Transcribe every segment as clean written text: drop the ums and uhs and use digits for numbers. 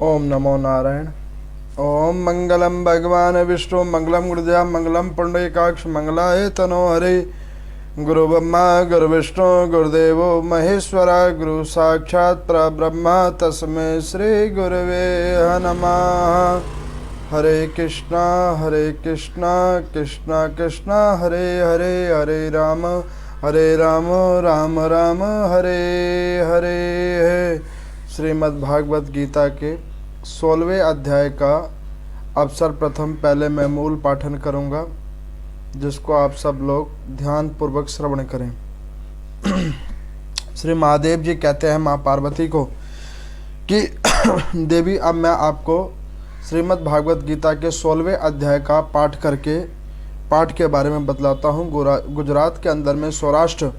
ओम नमो नारायण। ओम मंगलम भगवान विष्णु मंगलम गुरुदेव मंगलम पुंडरीकाक्ष मंगलाय तनो हरे। गुरु ब्रह्मा गुरु विष्णु गुरुदेवो महेश्वरा गुरु साक्षात् परब्रह्म तस्मै श्री गुरवे नमः। हरे कृष्णा कृष्णा कृष्णा हरे हरे, हरे राम राम राम हरे हरे। श्रीमद्भागवत गीता के 16वें अध्याय का अब सर्वप्रथम पहले मैं मूल पाठन करूंगा, जिसको आप सब लोग ध्यान पूर्वक श्रवण करें। श्री महादेव जी कहते हैं माँ पार्वती को कि देवी, अब मैं आपको श्रीमद् भागवत गीता के 16वें अध्याय का पाठ के बारे में बतलाता हूँ। गुजरात के अंदर में सौराष्ट्र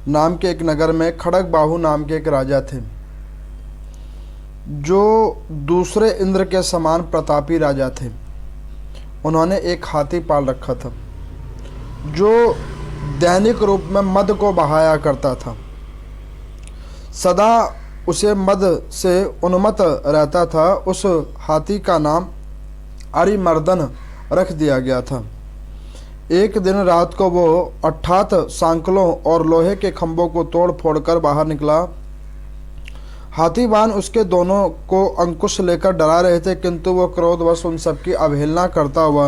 नाम के एक नगर में खड़गबाहु नाम के एक राजा थे, जो दूसरे इंद्र के समान प्रतापी राजा थे। उन्होंने एक हाथी पाल रखा था, जो दैनिक रूप में मद को बहाया करता था। सदा उसे मद से उन्मत्त रहता था। उस हाथी का नाम अरिमर्दन रख दिया गया था। एक दिन रात को वो 68 सांकलों और लोहे के खंभों को तोड़ फोड़ कर बाहर निकला। हाथीवान उसके दोनों को अंकुश लेकर डरा रहे थे, किंतु वो क्रोधवश उन सबकी अवहेलना करता हुआ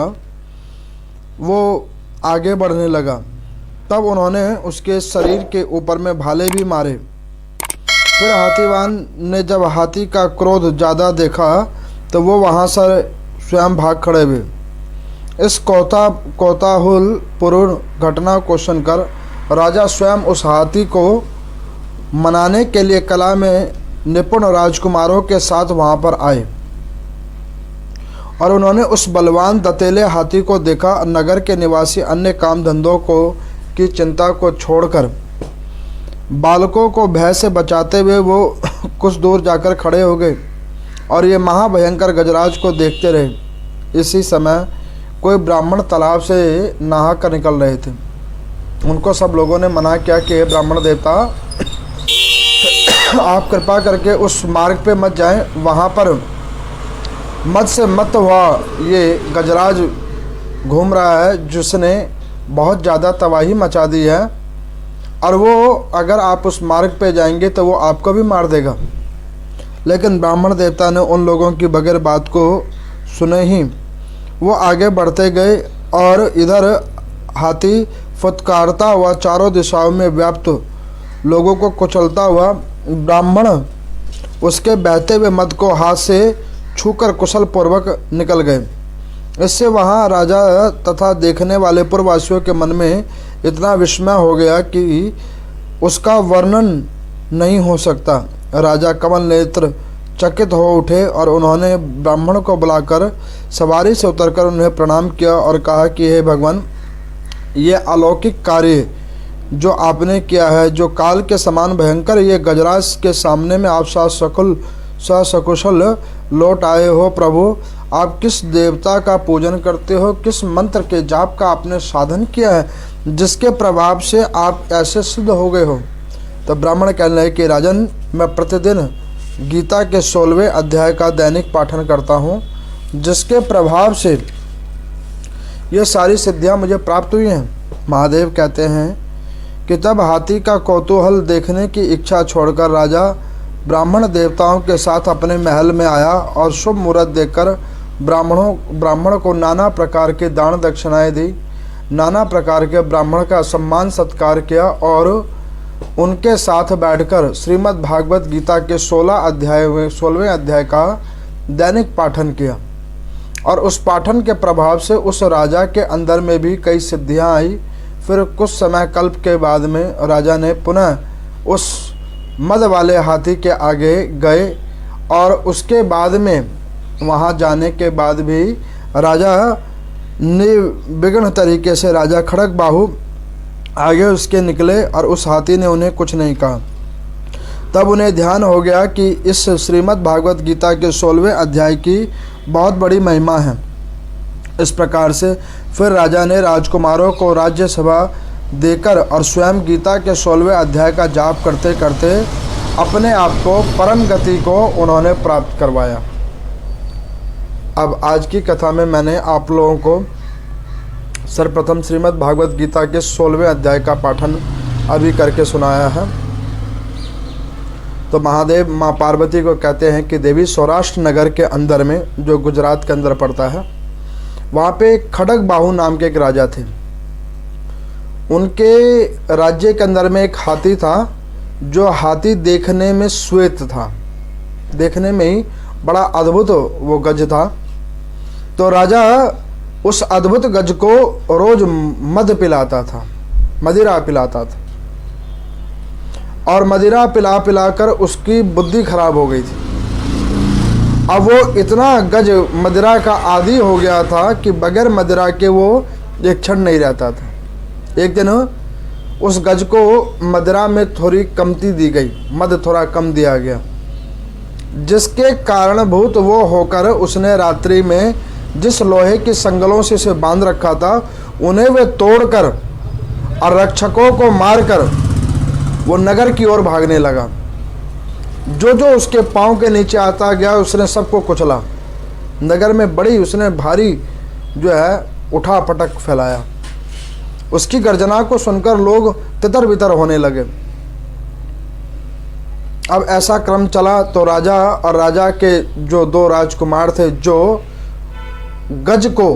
वो आगे बढ़ने लगा। तब उन्होंने उसके शरीर के ऊपर में भाले भी मारे। फिर हाथीवान ने जब हाथी का क्रोध ज़्यादा देखा तो वो वहाँ से स्वयं भाग खड़े हुए। इस कौतूहलपूर्ण घटना को सुनकर राजा स्वयं उस हाथी को मनाने के लिए कला में निपुण राजकुमारों के साथ वहां पर आए, और उन्होंने उस बलवान दतेले हाथी को देखा। नगर के निवासी अन्य काम धंधों की चिंता को छोड़कर बालकों को भय से बचाते हुए वो कुछ दूर जाकर खड़े हो गए और ये महाभयंकर गजराज को देखते रहे। इसी समय कोई ब्राह्मण तालाब से नहा कर निकल रहे थे। उनको सब लोगों ने मना किया कि ब्राह्मण देवता, आप कृपा करके उस मार्ग पे मत जाएं, वहाँ पर मद से मत हुआ ये गजराज घूम रहा है, जिसने बहुत ज़्यादा तबाही मचा दी है, और वो अगर आप उस मार्ग पे जाएंगे तो वो आपको भी मार देगा। लेकिन ब्राह्मण देवता ने उन लोगों की बगैर बात को सुने ही वो आगे बढ़ते गए, और इधर हाथी फुतकारता हुआ चारों दिशाओं में व्याप्त लोगों को कुचलता हुआ ब्राह्मण उसके बहते हुए मद को हाथ से छूकर कुशल पूर्वक निकल गए। इससे वहाँ राजा तथा देखने वाले पुरवासियों के मन में इतना विस्मय हो गया कि उसका वर्णन नहीं हो सकता। राजा कमल नेत्र चकित हो उठे और उन्होंने ब्राह्मण को बुलाकर सवारी से उतरकर उन्हें प्रणाम किया और कहा कि हे भगवान, ये अलौकिक कार्य जो आपने किया है, जो काल के समान भयंकर, ये गजराज के सामने में आप सकुशल लौट आए हो। प्रभु, आप किस देवता का पूजन करते हो, किस मंत्र के जाप का आपने साधन किया है, जिसके प्रभाव से आप ऐसे सिद्ध हो गए हो। तो ब्राह्मण कहने लगे कि राजन, मैं प्रतिदिन गीता के 16वें अध्याय का दैनिक पाठन करता हूँ, जिसके प्रभाव से ये सारी सिद्धियाँ मुझे प्राप्त हुई हैं। महादेव कहते हैं कि तब हाथी का कौतूहल देखने की इच्छा छोड़कर राजा ब्राह्मण देवताओं के साथ अपने महल में आया और शुभ मुहूर्त देखकर ब्राह्मण को नाना प्रकार के दान दक्षिणाएं दी, नाना प्रकार के ब्राह्मण का सम्मान सत्कार किया, और उनके साथ बैठकर श्रीमद् भागवत गीता के 16वें अध्याय का दैनिक पाठन किया। और उस पाठन के प्रभाव से उस राजा के अंदर में भी कई सिद्धियां आई। फिर कुछ समय कल्प के बाद में राजा ने पुनः उस मद वाले हाथी के आगे गए, और उसके बाद में वहां जाने के बाद भी राजा निर्विघ्न तरीके से राजा खड़गबाहु आगे उसके निकले, और उस हाथी ने उन्हें कुछ नहीं कहा। तब उन्हें ध्यान हो गया कि इस श्रीमद् भागवत गीता के 16वें अध्याय की बहुत बड़ी महिमा है। इस प्रकार से फिर राजा ने राजकुमारों को राज्यसभा देकर और स्वयं गीता के 16वें अध्याय का जाप करते करते अपने आप को परम गति को उन्होंने प्राप्त करवाया। अब आज की कथा में मैंने आप लोगों को सर्वप्रथम श्रीमद् भागवत गीता के 16वें अध्याय का पाठन अभी करके सुनाया है। तो महादेव माँ पार्वती को कहते हैं कि देवी सौराष्ट्र नगर के अंदर में, जो गुजरात के अंदर पड़ता है, वहाँ पे खड़ग बाहु नाम के एक राजा थे। उनके राज्य के अंदर में एक हाथी था, जो हाथी देखने में श्वेत था, देखने में ही बड़ा अद्भुत वो गज था। तो राजा उस अद्भुत गज को रोज मद पिलाता था, मदिरा पिलाता था, और मदिरा पिला पिलाकर उसकी बुद्धि खराब हो गई थी। अब वो इतना गज मदिरा का आदी हो गया था कि बगैर मदिरा के वो एक क्षण नहीं रहता था। एक दिन उस गज को मदिरा में थोड़ी कमती दी गई, मद थोड़ा कम दिया गया, जिसके कारणभूत वो होकर उसने रात्रि में जिस लोहे की संगलों से इसे बांध रखा था, उन्हें वे तोड़कर और रक्षकों को मारकर वो नगर की ओर भागने लगा। जो जो उसके पांव के नीचे आता गया उसने सबको कुचला। नगर में बड़ी उसने भारी जो है उठा पटक फैलाया। उसकी गर्जना को सुनकर लोग तितर बितर होने लगे। अब ऐसा क्रम चला तो राजा और राजा के जो 2 राजकुमार थे, जो गज को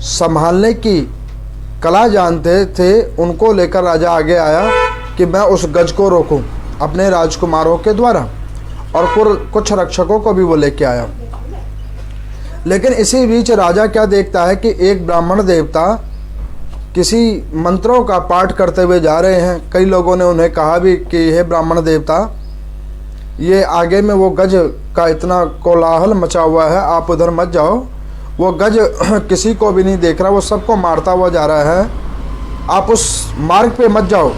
संभालने की कला जानते थे, उनको लेकर राजा आगे आया कि मैं उस गज को रोकूं अपने राजकुमारों के द्वारा, और कुछ रक्षकों को भी वो लेके आया। लेकिन इसी बीच राजा क्या देखता है कि एक ब्राह्मण देवता किसी मंत्रों का पाठ करते हुए जा रहे हैं। कई लोगों ने उन्हें कहा भी कि हे ब्राह्मण देवता, ये आगे में वो गज का इतना कोलाहल मचा हुआ है, आप उधर मत जाओ, वो गज किसी को भी नहीं देख रहा, वो सबको मारता हुआ जा रहा है, आप उस मार्ग पे मत जाओ।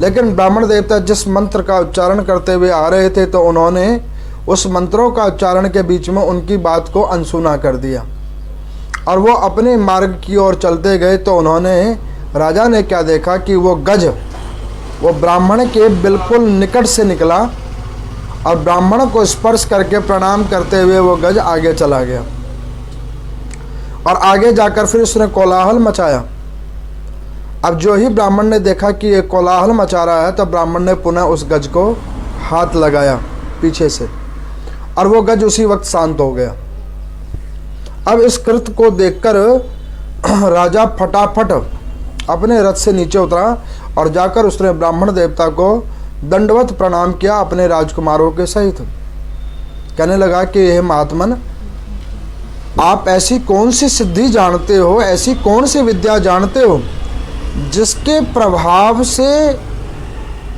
लेकिन ब्राह्मण देवता जिस मंत्र का उच्चारण करते हुए आ रहे थे, तो उन्होंने उस मंत्रों का उच्चारण के बीच में उनकी बात को अनसुना कर दिया और वो अपने मार्ग की ओर चलते गए। तो उन्होंने, राजा ने क्या देखा कि वो गज वो ब्राह्मण के बिल्कुल निकट से निकला और ब्राह्मण को स्पर्श करके प्रणाम करते हुए वो गज आगे चला गया, और आगे जाकर फिर उसने कोलाहल मचाया। अब जो ही ब्राह्मण ने देखा कि ये कोलाहल मचा रहा है, तो ब्राह्मण ने पुनः उस गज को हाथ लगाया पीछे से, और वो गज उसी वक्त शांत हो गया। अब इस कृत्य को देखकर राजा फटाफट अपने रथ से नीचे उतरा और जाकर उसने ब्राह्मण देवता को दंडवत प्रणाम किया अपने राजकुमारों के सहित। कहने लगा कि यह महात्मन, आप ऐसी कौन सी सिद्धि जानते हो, ऐसी कौन सी विद्या जानते हो, जिसके प्रभाव से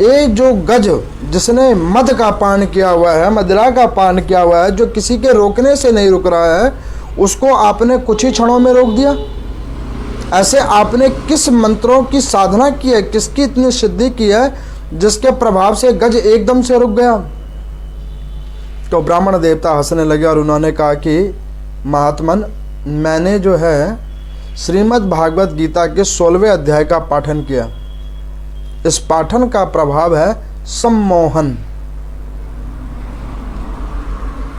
ये जो गज जिसने मद का पान किया हुआ है, मदिरा का पान किया हुआ है, जो किसी के रोकने से नहीं रुक रहा है, उसको आपने कुछ ही क्षणों में रोक दिया। ऐसे आपने किस मंत्रों की साधना की है, किसकी इतनी सिद्धि की है, जिसके प्रभाव से गज एकदम से रुक गया। तो ब्राह्मण देवता हंसने लगे और उन्होंने कहा कि महात्मन, मैंने जो है श्रीमद् भागवत गीता के 16वें अध्याय का पाठन किया। इस पाठन का प्रभाव है सम्मोहन।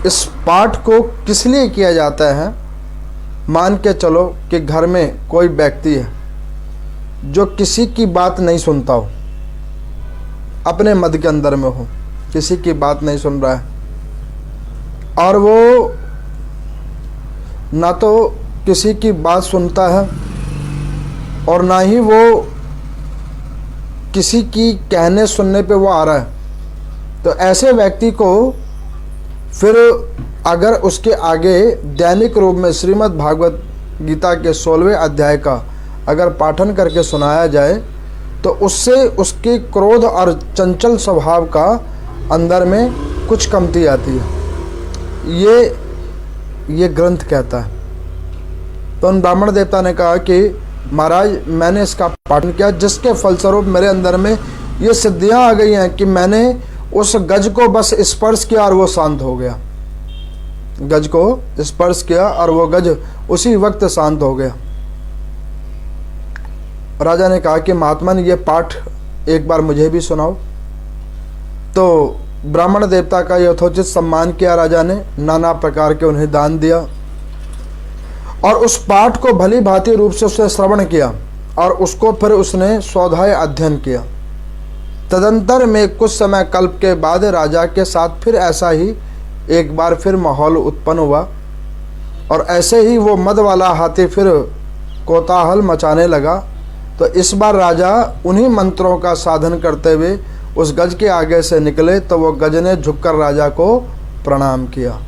इस पाठ को किस लिए किया जाता है? मान के चलो कि घर में कोई व्यक्ति है जो किसी की बात नहीं सुनता हो, अपने मद के अंदर में हो, किसी की बात नहीं सुन रहा है, और वो ना तो किसी की बात सुनता है और ना ही वो किसी की कहने सुनने पे वो आ रहा है। तो ऐसे व्यक्ति को फिर अगर उसके आगे दैनिक रूप में श्रीमद् भागवत गीता के 16वें अध्याय का अगर पाठन करके सुनाया जाए, तो उससे उसके क्रोध और चंचल स्वभाव का अंदर में कुछ कमती आती है, ये ग्रंथ कहता है। तो उन ब्राह्मण देवता ने कहा कि महाराज, मैंने इसका पाठन किया, जिसके फलस्वरूप मेरे अंदर में ये सिद्धियां आ गई हैं कि मैंने उस गज को बस स्पर्श किया और वो शांत हो गया। गज को स्पर्श किया और वो गज उसी वक्त शांत हो गया। राजा ने कहा कि महात्मन, ये पाठ एक बार मुझे भी सुनाओ। तो ब्राह्मण देवता का यथोचित सम्मान किया राजा ने, नाना प्रकार के उन्हें दान दिया और उस पाठ को भली भांति रूप से उसने श्रवण किया और उसको फिर उसने स्वाध्याय अध्ययन किया। तदंतर में कुछ समय कल्प के बाद राजा के साथ फिर ऐसा ही एक बार फिर माहौल उत्पन्न हुआ और ऐसे ही वो मद वाला हाथी फिर कोताहल मचाने लगा। तो इस बार राजा उन्हीं मंत्रों का साधन करते हुए उस गज के आगे से निकले तो वो गज ने झुककर राजा को प्रणाम किया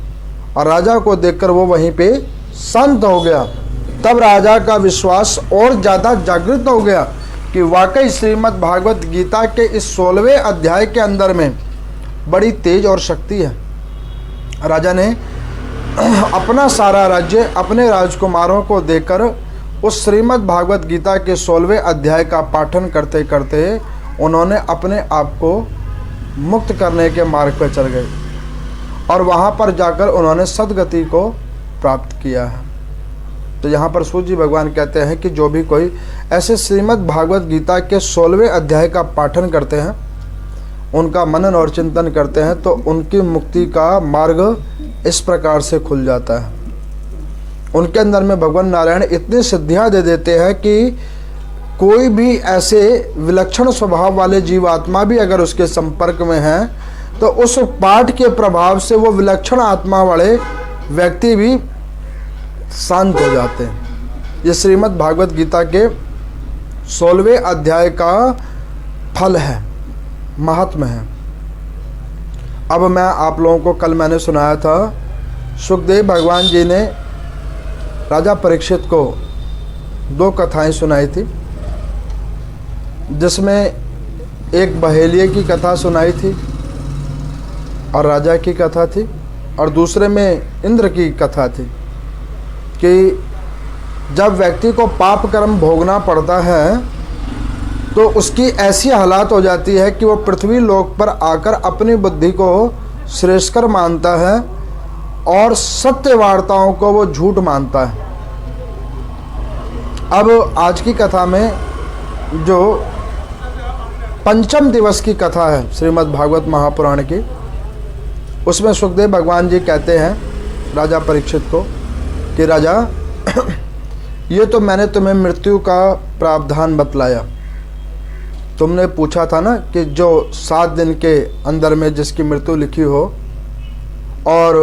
और राजा को देखकर वो वहीं पे शांत हो गया। तब राजा का विश्वास और ज़्यादा जागृत हो गया कि वाकई श्रीमद् भागवत गीता के इस 16वें अध्याय के अंदर में बड़ी तेज और शक्ति है। राजा ने अपना सारा राज्य अपने राजकुमारों को देकर उस श्रीमद् भागवत गीता के 16वें अध्याय का पाठन करते करते उन्होंने अपने आप को मुक्त करने के मार्ग पर चल गए और वहाँ पर जाकर उन्होंने सद्गति को प्राप्त किया है। तो यहाँ पर सूर्य जी भगवान कहते हैं कि जो भी कोई ऐसे श्रीमद् भागवत गीता के 16वें अध्याय का पाठन करते हैं, उनका मनन और चिंतन करते हैं, तो उनकी मुक्ति का मार्ग इस प्रकार से खुल जाता है। उनके अंदर में भगवान नारायण इतनी सिद्धियाँ दे देते हैं कि कोई भी ऐसे विलक्षण स्वभाव वाले जीवात्मा भी अगर उसके संपर्क में हैं तो उस पाठ के प्रभाव से वो विलक्षण आत्मा वाले व्यक्ति भी शांत हो जाते हैं। ये श्रीमद् भागवत गीता के 16वें अध्याय का फल है, महात्म है। अब मैं आप लोगों को कल मैंने सुनाया था, सुखदेव भगवान जी ने राजा परीक्षित को 2 कथाएं सुनाई थी, जिसमें एक बहेलिये की कथा सुनाई थी और राजा की कथा थी, और दूसरे में इंद्र की कथा थी कि जब व्यक्ति को पाप कर्म भोगना पड़ता है तो उसकी ऐसी हालात हो जाती है कि वो पृथ्वी लोक पर आकर अपनी बुद्धि को श्रेष्ठकर मानता है और सत्य वार्ताओं को वो झूठ मानता है। अब आज की कथा में जो पंचम दिवस की कथा है श्रीमद् भागवत महापुराण की, उसमें सुखदेव भगवान जी कहते हैं राजा परीक्षित को कि राजा, ये तो मैंने तुम्हें मृत्यु का प्रावधान बतलाया। तुमने पूछा था ना कि जो 7 दिन के अंदर में जिसकी मृत्यु लिखी हो और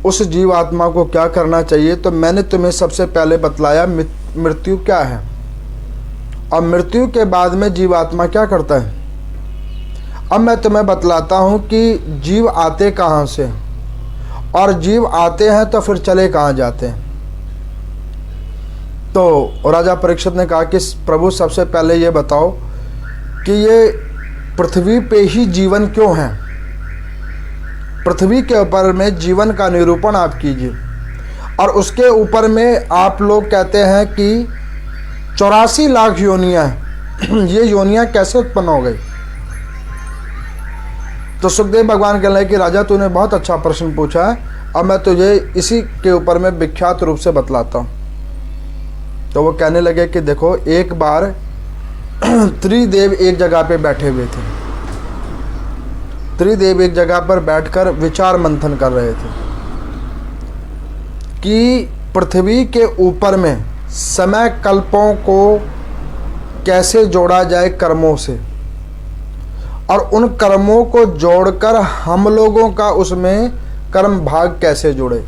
उस जीवात्मा को क्या करना चाहिए, तो मैंने तुम्हें सबसे पहले बतलाया मृत्यु क्या है और मृत्यु के बाद में जीवात्मा क्या करता है। अब मैं तुम्हें बतलाता हूँ कि जीव आते कहाँ से और जीव आते हैं तो फिर चले कहाँ जाते हैं। तो राजा परीक्षित ने कहा कि प्रभु सबसे पहले ये बताओ कि ये पृथ्वी पे ही जीवन क्यों है, पृथ्वी के ऊपर में जीवन का निरूपण आप कीजिए। और उसके ऊपर में आप लोग कहते हैं कि 84 लाख योनियाँ हैं, ये योनियाँ कैसे उत्पन्न हो गई। तो सुखदेव भगवान कह रहे हैं कि राजा तूने बहुत अच्छा प्रश्न पूछा है, अब मैं तुझे इसी के ऊपर में विख्यात रूप से बतलाता हूँ। तो वो कहने लगे कि देखो, एक बार त्रिदेव एक जगह पे बैठे हुए थे। त्रिदेव एक जगह पर बैठकर विचार मंथन कर रहे थे कि पृथ्वी के ऊपर में समय कल्पों को कैसे जोड़ा जाए कर्मों से, और उन कर्मों को जोड़कर हम लोगों का उसमें कर्म भाग कैसे जुड़े।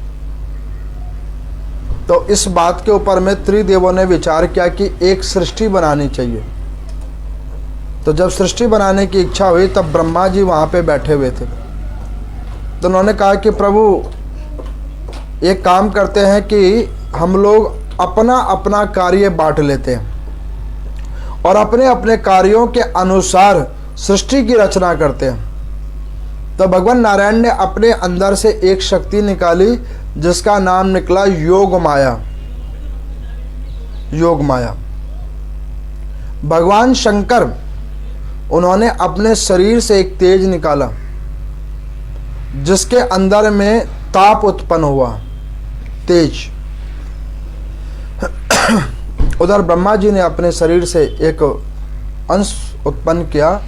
तो इस बात के ऊपर में त्रिदेवों ने विचार किया कि एक सृष्टि बनानी चाहिए। तो जब सृष्टि बनाने की इच्छा हुई तब ब्रह्मा जी वहाँ पे बैठे हुए थे। तो उन्होंने कहा कि प्रभु एक काम करते हैं कि हम लोग अपना अपना कार्य बांट लेते हैं और अपने अपने कार्यों के अनुसार सृष्टि की रचना करते हैं। तो भगवान नारायण ने अपने अंदर से एक शक्ति निकाली जिसका नाम निकला योग माया। योग माया। भगवान शंकर उन्होंने अपने शरीर से एक तेज निकाला जिसके अंदर में ताप उत्पन्न हुआ, तेज। उधर ब्रह्मा जी ने अपने शरीर से एक अंश उत्पन्न किया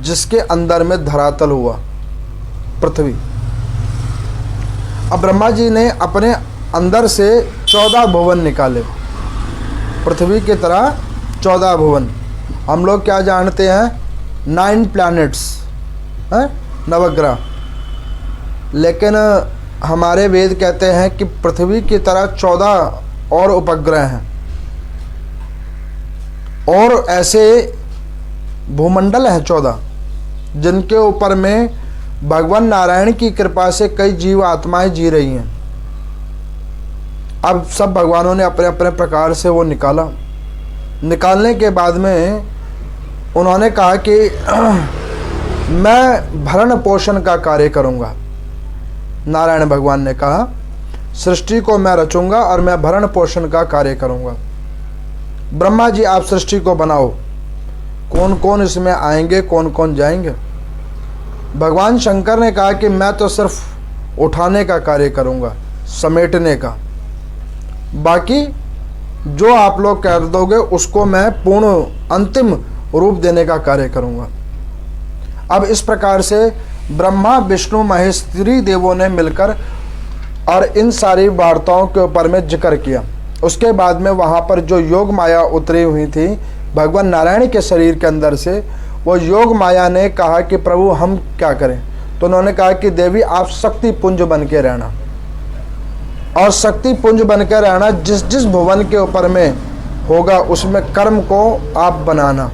जिसके अंदर में धरातल हुआ, पृथ्वी। अब ब्रह्मा जी ने अपने अंदर से 14 भुवन निकाले, पृथ्वी की तरह 14 भुवन। हम लोग क्या जानते हैं 9 प्लैनेट्स हैं, नवग्रह, लेकिन हमारे वेद कहते हैं कि पृथ्वी की तरह 14 और उपग्रह हैं और ऐसे भूमंडल हैं 14 जिनके ऊपर में भगवान नारायण की कृपा से कई जीव आत्माएं जी रही हैं। अब सब भगवानों ने अपने अपने प्रकार से वो निकाला। निकालने के बाद में उन्होंने कहा कि मैं भरण पोषण का कार्य करूंगा। नारायण भगवान ने कहा सृष्टि को मैं रचूंगा और मैं भरण पोषण का कार्य करूंगा। ब्रह्मा जी आप सृष्टि को बनाओ, कौन कौन इसमें आएंगे, कौन कौन जाएंगे। भगवान शंकर ने कहा कि मैं तो सिर्फ उठाने का कार्य करूंगा, समेटने का, बाकी जो आप लोग कह दोगे उसको मैं पूर्ण अंतिम रूप देने का कार्य करूंगा। अब इस प्रकार से ब्रह्मा विष्णु महेश त्रिदेवों ने मिलकर और इन सारी वार्ताओं के ऊपर में जिक्र किया। उसके बाद में वहाँ पर जो योग माया उतरी हुई थी भगवान नारायण के शरीर के अंदर से, वो योग माया ने कहा कि प्रभु हम क्या करें। तो उन्होंने कहा कि देवी आप शक्ति पुंज बन के रहना और शक्ति पुंज बन के रहना, जिस जिस भुवन के ऊपर में होगा उसमें कर्म को आप बनाना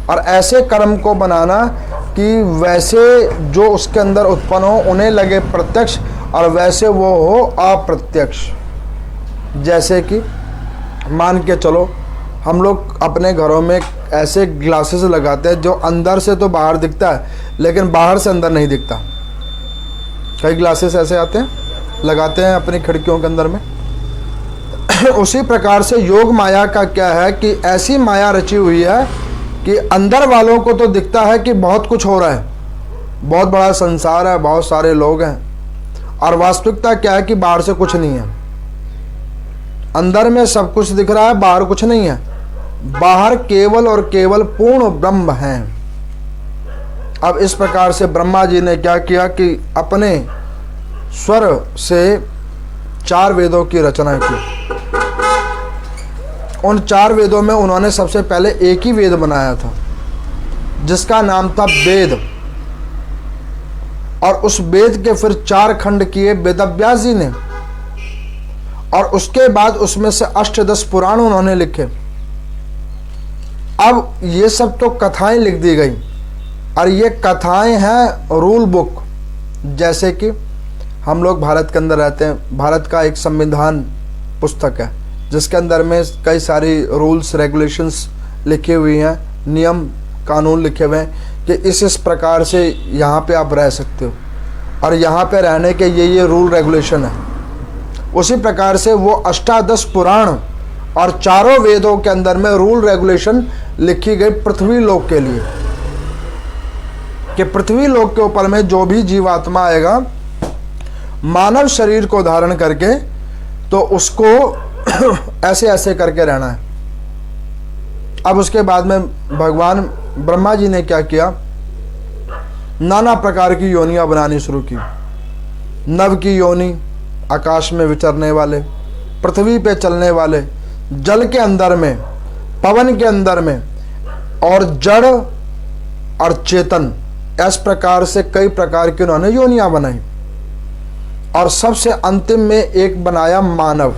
और ऐसे कर्म को बनाना कि वैसे जो उसके अंदर उत्पन्न हो उन्हें लगे प्रत्यक्ष और वैसे वो हो अप्रत्यक्ष। जैसे कि मान के चलो हम लोग अपने घरों में ऐसे ग्लासेस लगाते हैं जो अंदर से तो बाहर दिखता है लेकिन बाहर से अंदर नहीं दिखता। कई ग्लासेस ऐसे आते हैं, लगाते हैं अपनी खिड़कियों के अंदर में। उसी प्रकार से योग माया का क्या है कि ऐसी माया रची हुई है कि अंदर वालों को तो दिखता है कि बहुत कुछ हो रहा है, बहुत बड़ा संसार है, बहुत सारे लोग हैं, और वास्तविकता क्या है कि बाहर से कुछ नहीं है। अंदर में सब कुछ दिख रहा है, बाहर कुछ नहीं है। बाहर केवल और केवल पूर्ण ब्रह्म है। अब इस प्रकार से ब्रह्मा जी ने क्या किया कि अपने स्वर से 4 वेदों की रचना की। उन 4 वेदों में उन्होंने सबसे पहले एक ही वेद बनाया था जिसका नाम था वेद, और उस वेद के फिर 4 खंड किए वेदव्यास जी ने, और उसके बाद उसमें से अष्टदश पुराण उन्होंने लिखे। अब ये सब तो कथाएं लिख दी गई और ये कथाएं हैं रूल बुक। जैसे कि हम लोग भारत के अंदर रहते हैं, भारत का एक संविधान पुस्तक है जिसके अंदर में कई सारी रूल्स रेगुलेशंस लिखी हुई हैं, नियम कानून लिखे हुए हैं कि इस प्रकार से यहाँ पे आप रह सकते हो और यहाँ पे रहने के ये रूल रेगुलेशन है। उसी प्रकार से वो अष्टादश पुराण और 4 वेदों के अंदर में रूल रेगुलेशन लिखी गई पृथ्वी लोक के लिए कि पृथ्वी लोक के ऊपर में जो भी जीवात्मा आएगा मानव शरीर को धारण करके तो उसको ऐसे ऐसे करके रहना है। अब उसके बाद में भगवान ब्रह्मा जी ने क्या किया, नाना प्रकार की योनियां बनानी शुरू की। नव की योनि, आकाश में विचरने वाले, पृथ्वी पे चलने वाले, जल के अंदर में, पवन के अंदर में, और जड़ और चेतन, इस प्रकार से कई प्रकार की उन्होंने योनियां बनाई। और सबसे अंतिम में एक बनाया मानव,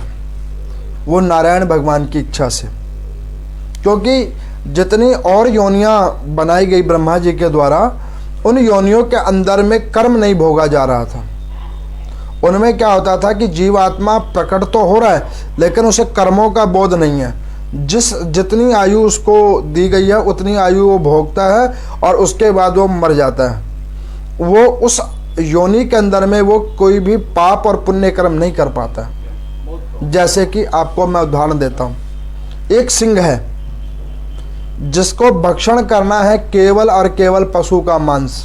वो नारायण भगवान की इच्छा से, क्योंकि जितनी और योनियां बनाई गई ब्रह्मा जी के द्वारा उन योनियों के अंदर में कर्म नहीं भोगा जा रहा था। उनमें क्या होता था कि जीवात्मा प्रकट तो हो रहा है लेकिन उसे कर्मों का बोध नहीं है। जितनी आयु उसको दी गई है उतनी आयु वो भोगता है और उसके बाद वो मर जाता है। वो उस योनि के अंदर में वो कोई भी पाप और पुण्य कर्म नहीं कर पाता। जैसे कि आपको मैं उदाहरण देता हूँ, एक सिंह है जिसको भक्षण करना है केवल और केवल पशु का मांस,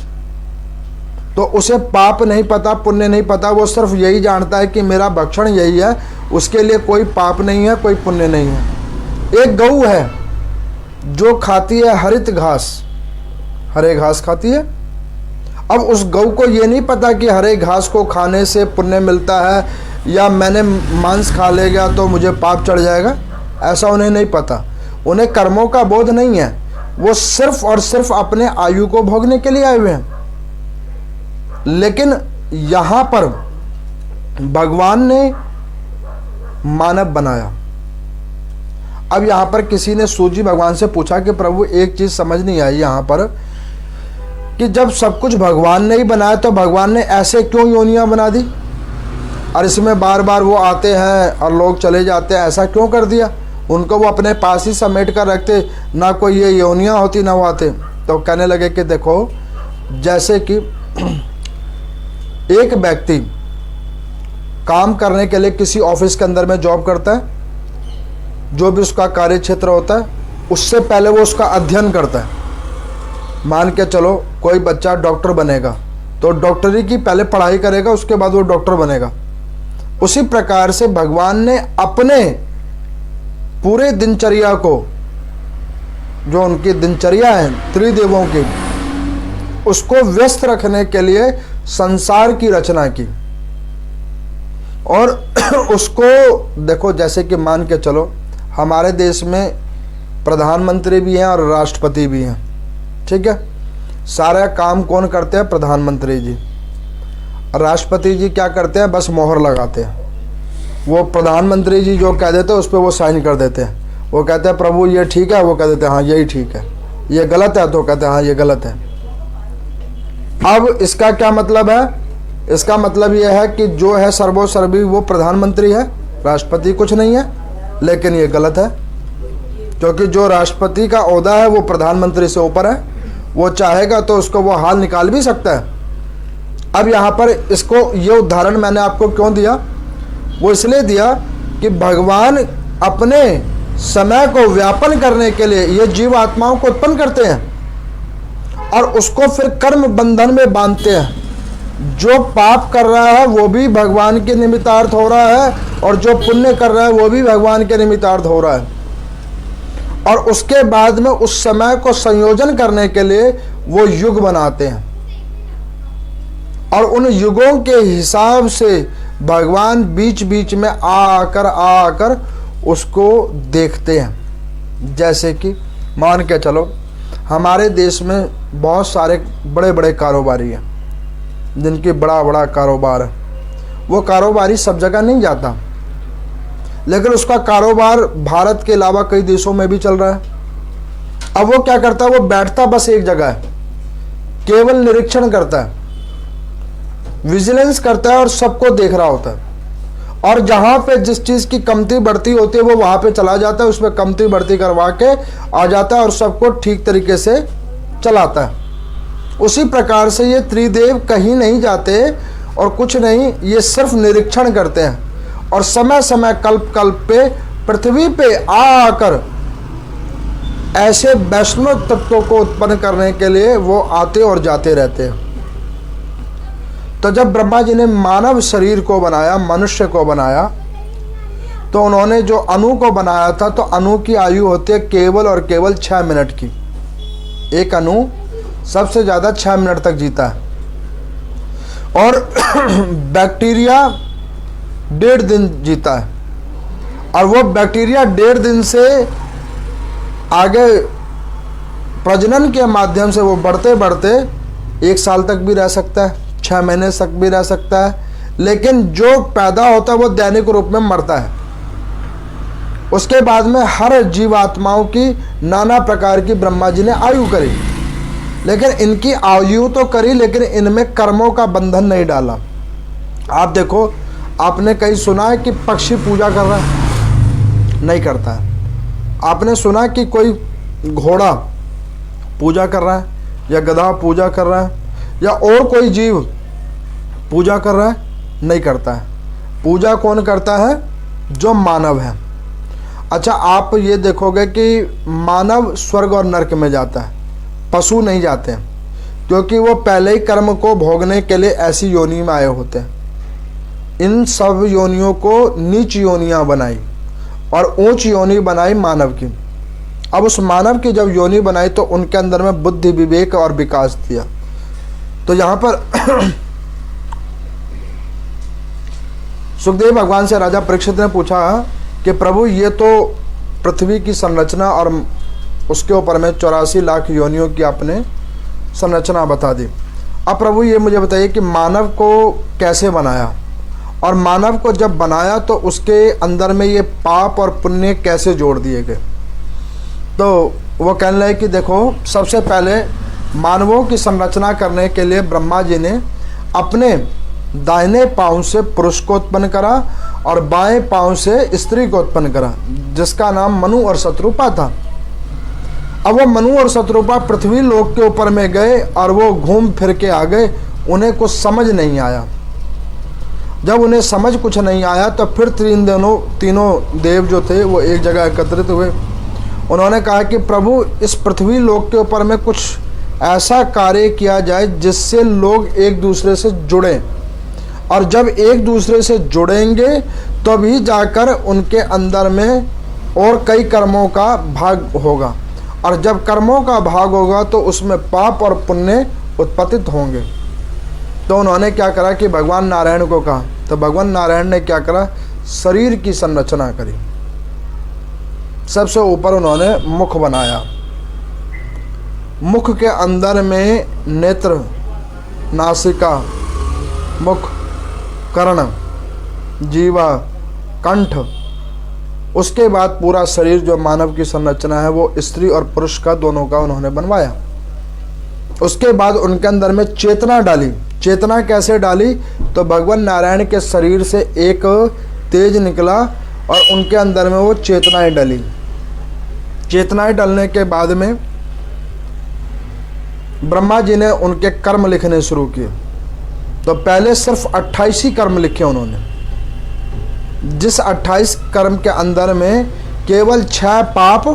तो उसे पाप नहीं पता, पुण्य नहीं पता, वो सिर्फ यही जानता है कि मेरा भक्षण यही है, उसके लिए कोई पाप नहीं है, कोई पुण्य नहीं है। एक गऊ है जो खाती है हरित घास, हरे घास खाती है। अब उस गऊ को ये नहीं पता कि हरे घास को खाने से पुण्य मिलता है या मैंने मांस खा ले गया तो मुझे पाप चढ़ जाएगा, ऐसा उन्हें नहीं पता। उन्हें कर्मों का बोध नहीं है, वो सिर्फ और सिर्फ अपने आयु को भोगने के लिए आए हुए हैं। लेकिन यहाँ पर भगवान ने मानव बनाया। अब यहाँ पर किसी ने सूजी भगवान से पूछा कि प्रभु एक चीज़ समझ नहीं आई यहाँ पर कि जब सब कुछ भगवान ने ही बनाया तो भगवान ने ऐसे क्यों योनियाँ बना दी, और इसमें बार बार वो आते हैं और लोग चले जाते हैं, ऐसा क्यों कर दिया? उनको वो अपने पास ही समेट कर रखते, ना कोई ये योनियाँ होती ना वो आते। तो कहने लगे कि देखो, जैसे कि एक व्यक्ति काम करने के लिए किसी ऑफिस के अंदर में जॉब करता है, जो भी उसका कार्य क्षेत्र होता है, उससे पहले वो उसका अध्ययन करता है। मान के चलो कोई बच्चा डॉक्टर बनेगा तो डॉक्टरी की पहले पढ़ाई करेगा, उसके बाद वो डॉक्टर बनेगा। उसी प्रकार से भगवान ने अपने पूरे दिनचर्या को, जो उनकी दिनचर्या है त्रिदेवों की, उसको व्यस्त रखने के लिए संसार की रचना की। और उसको देखो, जैसे कि मान के चलो हमारे देश में प्रधानमंत्री भी हैं और राष्ट्रपति भी हैं, ठीक है। सारा काम कौन करते हैं? प्रधानमंत्री जी। राष्ट्रपति जी क्या करते हैं? बस मोहर लगाते हैं। वो प्रधानमंत्री जी जो कह देते हैं उस पर वो साइन कर देते हैं। वो कहते हैं प्रभु ये ठीक है, वो कह देते हैं हाँ यही ठीक है। ये गलत है तो कहते हैं हाँ ये गलत है। अब इसका क्या मतलब है? इसका मतलब यह है कि जो है सर्वोसर्वी वो प्रधानमंत्री है, राष्ट्रपति कुछ नहीं है। लेकिन ये गलत है, क्योंकि जो राष्ट्रपति का ओहदा है वो प्रधानमंत्री से ऊपर है। वो चाहेगा तो उसको वो हाल निकाल भी सकता है। अब यहाँ पर इसको, ये उदाहरण मैंने आपको क्यों दिया? वो इसलिए दिया कि भगवान अपने समय को व्यापन करने के लिए ये जीव आत्माओं को उत्पन्न करते हैं और उसको फिर कर्म बंधन में बांधते हैं। जो पाप कर रहा है वो भी भगवान के निमित्तार्थ हो रहा है, और जो पुण्य कर रहा है वो भी भगवान के निमित्तार्थ हो रहा है। और उसके बाद में उस समय को संयोजन करने के लिए वो युग बनाते हैं, और उन युगों के हिसाब से भगवान बीच बीच में आकर उसको देखते हैं। जैसे कि मान के चलो हमारे देश में बहुत सारे बड़े बड़े कारोबारी हैं जिनकी बड़ा बड़ा कारोबार है। वो कारोबारी सब जगह नहीं जाता, लेकिन उसका कारोबार भारत के अलावा कई देशों में भी चल रहा है। अब वो क्या करता है? वो बैठता बस एक जगह है, केवल निरीक्षण करता है, विजिलेंस करता है और सबको देख रहा होता है। और जहाँ पे जिस चीज़ की कमती बढ़ती होती है वो वहाँ पे चला जाता है, उसमें कमती बढ़ती करवा के आ जाता है और सबको ठीक तरीके से चलाता है। उसी प्रकार से ये त्रिदेव कहीं नहीं जाते और कुछ नहीं, ये सिर्फ निरीक्षण करते हैं और समय समय कल्प कल्प पे पृथ्वी पे आकर ऐसे वैष्णव तत्वों को उत्पन्न करने के लिए वो आते और जाते रहते हैं। तो जब ब्रह्मा जी ने मानव शरीर को बनाया, मनुष्य को बनाया, तो उन्होंने जो अनु को बनाया था, तो अनु की आयु होती है केवल और केवल 6 मिनट की। एक अनु सबसे ज़्यादा 6 मिनट तक जीता है। और बैक्टीरिया 1.5 दिन जीता है, और वो बैक्टीरिया 1.5 दिन से आगे प्रजनन के माध्यम से वो बढ़ते बढ़ते 1 साल तक भी रह सकता है, 6 महीने तक भी रह सकता है। लेकिन जो पैदा होता है वो दैनिक रूप में मरता है। उसके बाद में हर जीवात्माओं की नाना प्रकार की ब्रह्मा जी ने आयु करी, लेकिन इनकी आयु तो करी, लेकिन इनमें कर्मों का बंधन नहीं डाला। आप देखो, आपने कहीं सुना है कि पक्षी पूजा कर रहा है? नहीं करता है। आपने सुना कि कोई घोड़ा पूजा कर रहा है, या गधा पूजा कर रहा है, या और कोई जीव पूजा कर रहा है? नहीं करता है। पूजा कौन करता है? जो मानव है। अच्छा, आप ये देखोगे कि मानव स्वर्ग और नरक में जाता है, पशु नहीं जाते हैं, क्योंकि वो पहले ही कर्म को भोगने के लिए ऐसी योनि में आए होते हैं। इन सब योनियों को नीच योनियाँ बनाई और ऊंच योनि बनाई मानव की। अब उस मानव की जब योनि बनाई तो उनके अंदर में बुद्धि, विवेक और विकास दिया। तो यहाँ पर सुखदेव भगवान से राजा परीक्षित ने पूछा कि प्रभु ये तो पृथ्वी की संरचना और उसके ऊपर में 84 लाख योनियों की आपने संरचना बता दी। अब प्रभु ये मुझे बताइए कि मानव को कैसे बनाया, और मानव को जब बनाया तो उसके अंदर में ये पाप और पुण्य कैसे जोड़ दिए गए। तो वो कहने लगे कि देखो, सबसे पहले मानवों की संरचना करने के लिए ब्रह्मा जी ने अपने दाहिने पांव से पुरुष को उत्पन्न करा और बाएं पांव से स्त्री को उत्पन्न करा, जिसका नाम मनु और शत्रुपा था। अब वो मनु और शत्रुपा पृथ्वी लोक के ऊपर में गए और वो घूम फिर के आ गए, उन्हें कुछ समझ नहीं आया। जब उन्हें समझ कुछ नहीं आया तो फिर तीनों देव जो थे वो एक जगह एकत्रित हुए। उन्होंने कहा कि प्रभु, इस पृथ्वी लोक के ऊपर में कुछ ऐसा कार्य किया जाए जिससे लोग एक दूसरे से जुड़ें, और जब एक दूसरे से जुड़ेंगे तभी जाकर उनके अंदर में और कई कर्मों का भाग होगा, और जब कर्मों का भाग होगा तो उसमें पाप और पुण्य उत्पत्तित होंगे। तो उन्होंने क्या करा कि भगवान नारायण को कहा, तो भगवान नारायण ने क्या करा, शरीर की संरचना करी। सबसे ऊपर उन्होंने मुख बनाया। मुख के अंदर में नेत्र, नासिका, मुख, कर्ण, जीवा, कंठ, उसके बाद पूरा शरीर जो मानव की संरचना है वो स्त्री और पुरुष का दोनों का उन्होंने बनवाया। उसके बाद उनके अंदर में चेतना डाली। चेतना कैसे डाली, तो भगवान नारायण के शरीर से एक तेज निकला और उनके अंदर में वो चेतनाएं डली। चेतनाएं डलने के बाद में ब्रह्मा जी ने उनके कर्म लिखने शुरू किए। तो पहले सिर्फ 28 ही कर्म लिखे उन्होंने, जिस 28 कर्म के अंदर में केवल 6 पाप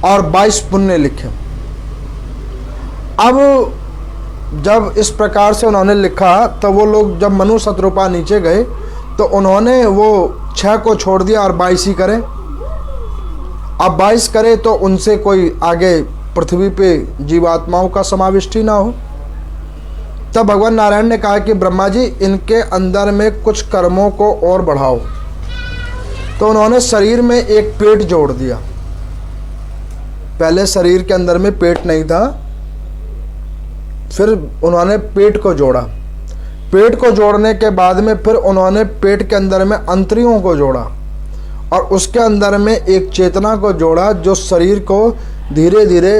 और 22 पुण्य लिखे। अब जब इस प्रकार से उन्होंने लिखा तो वो लोग जब मनु शत्रुपा नीचे गए तो उन्होंने वो 6 को छोड़ दिया और 22 ही करे। अब 22 करे तो उनसे कोई आगे पृथ्वी पे जीवात्माओं का समाविष्टि ना हो। तब भगवान नारायण ने कहा कि ब्रह्मा जी, इनके अंदर में कुछ कर्मों को और बढ़ाओ। तो उन्होंने शरीर में एक पेट जोड़ दिया। पहले शरीर के अंदर में पेट नहीं था, फिर उन्होंने पेट को जोड़ा। पेट को जोड़ने के बाद में फिर उन्होंने पेट के अंदर में अंतरियों को जोड़ा, और उसके अंदर में एक चेतना को जोड़ा जो शरीर को धीरे धीरे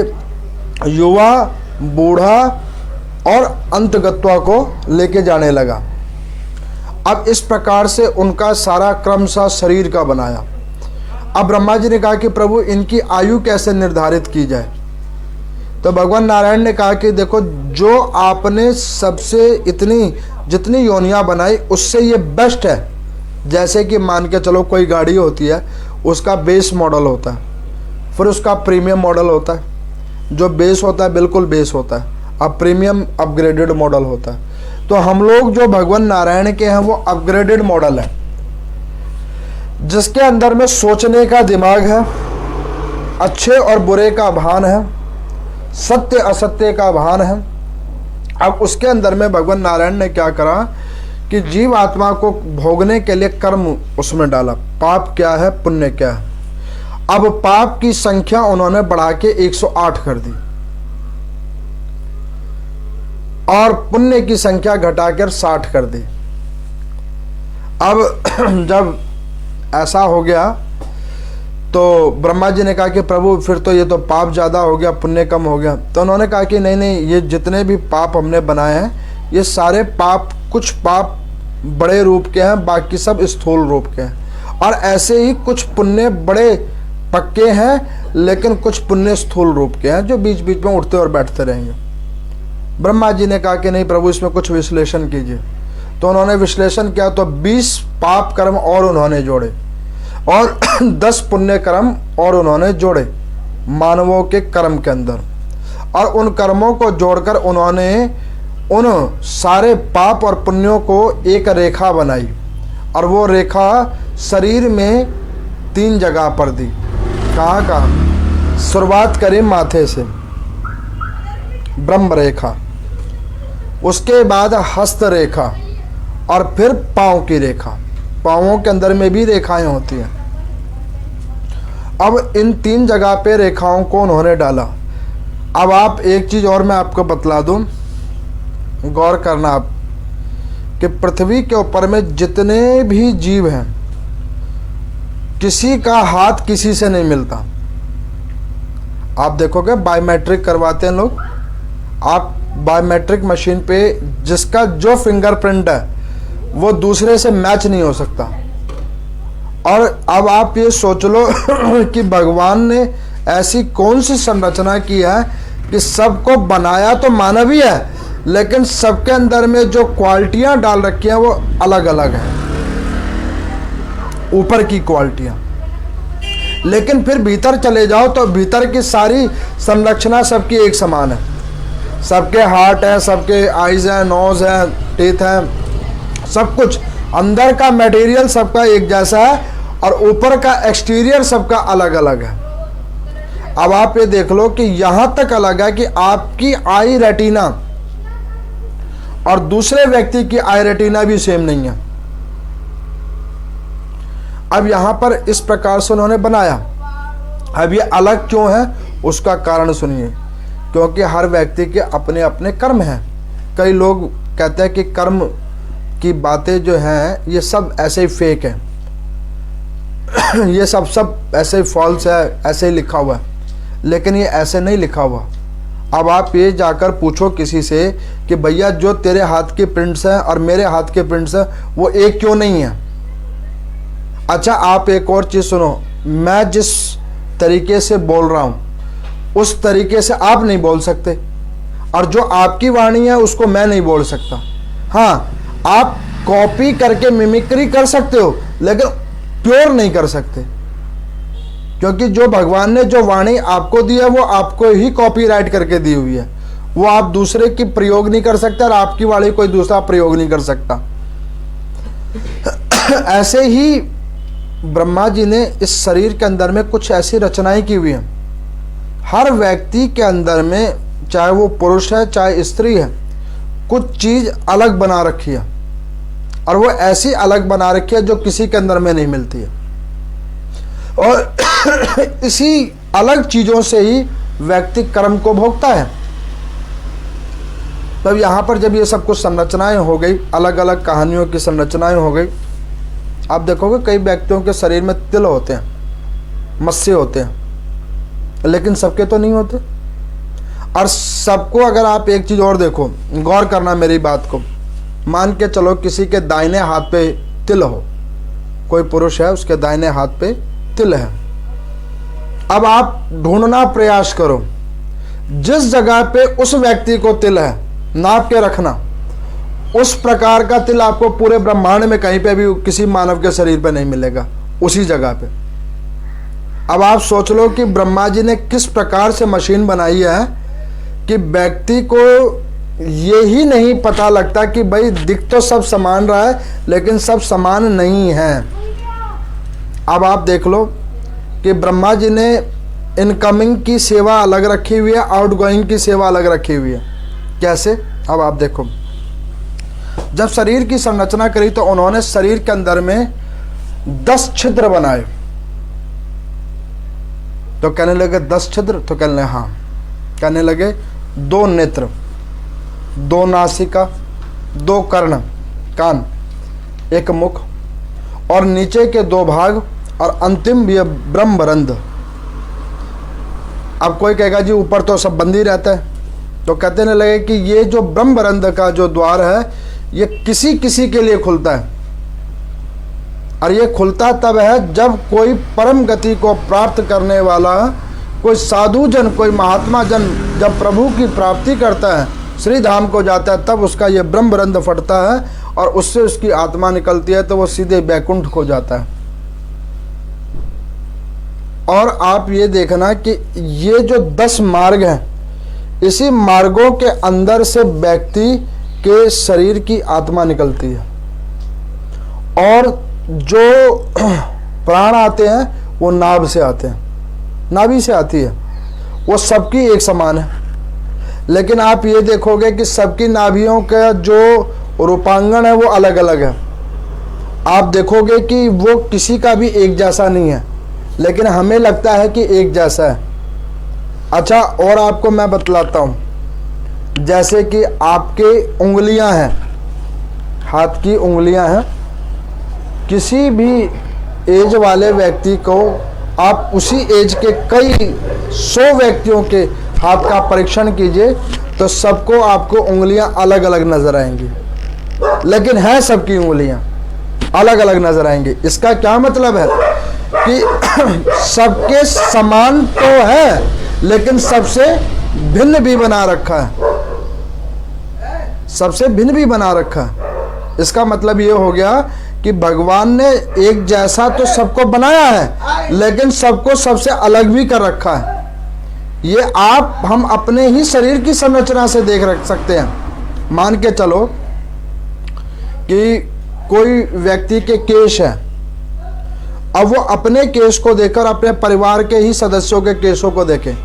युवा, बूढ़ा और अंतगत्वा को लेके जाने लगा। अब इस प्रकार से उनका सारा क्रम सा शरीर का बनाया। अब ब्रह्मा जी ने कहा कि प्रभु, इनकी आयु कैसे निर्धारित की जाए। तो भगवान नारायण ने कहा कि देखो, जो आपने सबसे जितनी योनियां बनाई उससे ये बेस्ट है। जैसे कि मान के चलो, कोई गाड़ी होती है, उसका बेस मॉडल होता है, फिर उसका प्रीमियम मॉडल होता है। जो बेस होता है बिल्कुल बेस होता है, अब प्रीमियम अपग्रेडेड मॉडल होता है। तो हम लोग जो भगवान नारायण के हैं वो अपग्रेडेड मॉडल है, जिसके अंदर में सोचने का दिमाग है, अच्छे और बुरे का भान है, सत्य असत्य का भान है। अब उसके अंदर में भगवान नारायण ने क्या करा कि जीव आत्मा को भोगने के लिए कर्म उसमें डाला। पाप क्या है, पुण्य क्या है। अब पाप की संख्या उन्होंने बढ़ा के 108 कर दी और पुण्य की संख्या घटाकर 60 कर दी। अब जब ऐसा हो गया तो ब्रह्मा जी ने कहा कि प्रभु, फिर तो ये तो पाप ज़्यादा हो गया, पुण्य कम हो गया। तो उन्होंने कहा कि नहीं, ये जितने भी पाप हमने बनाए हैं ये सारे पाप, कुछ पाप बड़े रूप के हैं, बाकी सब स्थूल रूप के हैं, और ऐसे ही कुछ पुण्य बड़े पक्के हैं लेकिन कुछ पुण्य स्थूल रूप के हैं जो बीच बीच में उठते और बैठते रहेंगे। ब्रह्मा जी ने कहा कि नहीं प्रभु, इसमें कुछ विश्लेषण कीजिए। तो उन्होंने विश्लेषण किया तो 20 पाप कर्म और उन्होंने जोड़े और 10 पुण्य कर्म और उन्होंने जोड़े मानवों के कर्म के अंदर, और उन कर्मों को जोड़कर उन्होंने उन सारे पाप और पुण्यों को एक रेखा बनाई, और वो रेखा शरीर में 3 जगह पर दी। कहाँ? शुरुआत करें माथे से, ब्रह्म रेखा, उसके बाद हस्त रेखा, और फिर पाँव की रेखा, पाँवों के अंदर में भी रेखाएं होती हैं। अब इन 3 जगह पे रेखाओं को उन्होंने डाला। अब आप एक चीज़ और मैं आपको बतला दूं, गौर करना आप, कि पृथ्वी के ऊपर में जितने भी जीव हैं, किसी का हाथ किसी से नहीं मिलता। आप देखोगे बायोमेट्रिक करवाते हैं लोग, आप बायोमेट्रिक मशीन पे जिसका जो फिंगरप्रिंट है वो दूसरे से मैच नहीं हो सकता। और अब आप ये सोच लो कि भगवान ने ऐसी कौन सी संरचना की है कि सबको बनाया तो मानव ही है, लेकिन सबके अंदर में जो क्वालिटियां डाल रखी हैं वो अलग अलग हैं, ऊपर की क्वालिटियां। लेकिन फिर भीतर चले जाओ तो भीतर की सारी संरचना सबकी एक समान है। सबके हार्ट है, सबके आइज है, नोज है, टीथ है, सब कुछ अंदर का मटेरियल सबका एक जैसा है और ऊपर का एक्सटीरियर सबका अलग अलग है। अब आप ये देख लो कि यहां तक अलग है कि आपकी आई रेटिना और दूसरे व्यक्ति की आई रेटिना भी सेम नहीं है। अब यहां पर इस प्रकार से उन्होंने बनाया। अब ये अलग क्यों है उसका कारण सुनिए, क्योंकि हर व्यक्ति के अपने अपने कर्म हैं। कई लोग कहते हैं कि कर्म की बातें जो हैं ये सब ऐसे ही फेक है, ये सब ऐसे ही फॉल्स है, ऐसे ही लिखा हुआ है, लेकिन ये ऐसे नहीं लिखा हुआ। अब आप ये जाकर पूछो किसी से कि भैया जो तेरे हाथ के प्रिंट्स हैं और मेरे हाथ के प्रिंट्स हैं वो एक क्यों नहीं है। अच्छा, आप एक और चीज़ सुनो, मैं जिस तरीके से बोल रहा हूँ उस तरीके से आप नहीं बोल सकते, और जो आपकी वाणी है उसको मैं नहीं बोल सकता। हाँ, आप कॉपी करके मिमिक्री कर सकते हो, लेकिन प्योर नहीं कर सकते, क्योंकि जो भगवान ने जो वाणी आपको दी है वो आपको ही कॉपीराइट करके दी हुई है। वो आप दूसरे की प्रयोग नहीं कर सकते और आपकी वाणी कोई दूसरा प्रयोग नहीं कर सकता। ऐसे ही ब्रह्मा जी ने इस शरीर के अंदर में कुछ ऐसी रचनाएं की हुई हैं। हर व्यक्ति के अंदर में, चाहे वो पुरुष है चाहे स्त्री है, कुछ चीज अलग बना रखी है, और वो ऐसी अलग बना रखी है जो किसी के अंदर में नहीं मिलती है। और इसी अलग चीजों से ही व्यक्ति कर्म को भोगता है। तब यहां पर जब ये सब कुछ संरचनाएं हो गई, अलग अलग कहानियों की संरचनाएं हो गई, आप देखोगे कई व्यक्तियों के शरीर में तिल होते हैं, मस्से होते हैं, लेकिन सबके तो नहीं होते। और सबको, अगर आप एक चीज और देखो, गौर करना मेरी बात को, मान के चलो किसी के दाहिने हाथ पे तिल हो, कोई पुरुष है उसके दाहिने हाथ पे तिल है। अब आप ढूंढना प्रयास करो, जिस जगह पे उस व्यक्ति को तिल है नाप के रखना, उस प्रकार का तिल आपको पूरे ब्रह्मांड में कहीं पे भी किसी मानव के शरीर पे नहीं मिलेगा, उसी जगह पे। अब आप सोच लो कि ब्रह्मा जी ने किस प्रकार से मशीन बनाई है कि व्यक्ति को ये ही नहीं पता लगता कि भाई दिख तो सब समान रहा है, लेकिन सब समान नहीं है। अब आप देख लो कि ब्रह्मा जी ने इनकमिंग की सेवा अलग रखी हुई है, आउटगोइंग की सेवा अलग रखी हुई है। कैसे? अब आप देखो, जब शरीर की संरचना करी तो उन्होंने शरीर के अंदर में 10 छिद्र बनाए। तो कहने लगे 10 छिद्र, तो कहने लगे हाँ। कहने लगे 2 नेत्र, 2 नासिका, 2 कर्ण कान, 1 मुख, और नीचे के 2 भाग, और अंतिम ये ब्रह्मरंध्र। अब कोई कहेगा जी ऊपर तो सब बंद ही रहता है, तो कहते न लगे कि ये जो ब्रह्मरंध्र का जो द्वार है ये किसी किसी के लिए खुलता है, और ये खुलता तब है जब कोई परम गति को प्राप्त करने वाला, कोई साधु जन, कोई महात्मा जन जब प्रभु की प्राप्ति करता है, श्री धाम को जाता है, तब उसका ये ब्रह्मरंध्र फटता है और उससे उसकी आत्मा निकलती है, तो वो सीधे बैकुंठ को जाता है। और आप ये देखना कि ये जो 10 मार्ग हैं, इसी मार्गों के अंदर से व्यक्ति के शरीर की आत्मा निकलती है, और जो प्राण आते हैं वो नाभ से आते हैं, नाभि से आती है। वो सबकी एक समान है, लेकिन आप ये देखोगे कि सबकी नाभियों का जो रूपांगण है वो अलग अलग है। आप देखोगे कि वो किसी का भी एक जैसा नहीं है, लेकिन हमें लगता है कि एक जैसा है। अच्छा, और आपको मैं बतलाता हूँ, जैसे कि आपके उंगलियां हैं, हाथ की उंगलियां हैं, किसी भी एज वाले व्यक्ति को आप उसी एज के कई 100 व्यक्तियों के हाथ का परीक्षण कीजिए तो सबको आपको उंगलियां अलग अलग नजर आएंगी, लेकिन है सबकी उंगलियां अलग अलग नजर आएंगी। इसका क्या मतलब है कि सबके समान तो है लेकिन सबसे भिन्न भी बना रखा है, सबसे भिन्न भी बना रखा है। इसका मतलब ये हो गया कि भगवान ने एक जैसा तो सबको बनाया है लेकिन सबको सबसे अलग भी कर रखा है। ये हम अपने ही शरीर की संरचना से देख रख सकते हैं। मान के चलो कि कोई व्यक्ति के केश है, अब वो अपने केश को देखकर अपने परिवार के ही सदस्यों के केशों को देखे,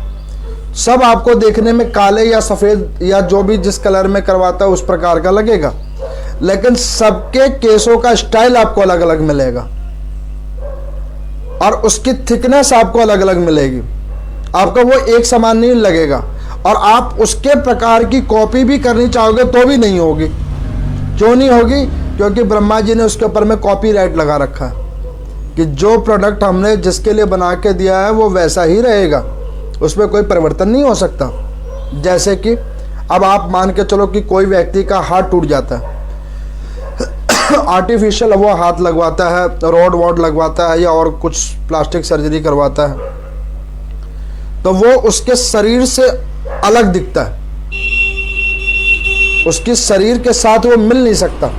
सब आपको देखने में काले या सफेद या जो भी जिस कलर में करवाता है उस प्रकार का लगेगा, लेकिन सबके केशों का स्टाइल आपको अलग अलग मिलेगा और उसकी थिकनेस आपको अलग अलग मिलेगी। आपको वो एक समान नहीं लगेगा और आप उसके प्रकार की कॉपी भी करनी चाहोगे तो भी नहीं होगी। क्यों नहीं होगी? क्योंकि ब्रह्मा जी ने उसके ऊपर में कॉपीराइट लगा रखा है कि जो प्रोडक्ट हमने जिसके लिए बना के दिया है वो वैसा ही रहेगा, उसमें कोई परिवर्तन नहीं हो सकता। जैसे कि अब आप मान के चलो कि कोई व्यक्ति का हाथ टूट जाता है, आर्टिफिशियल वो हाथ लगवाता है, रॉड वॉड लगवाता है या और कुछ प्लास्टिक सर्जरी करवाता है, तो वो उसके शरीर से अलग दिखता है, उसकी शरीर के साथ वो मिल नहीं सकता,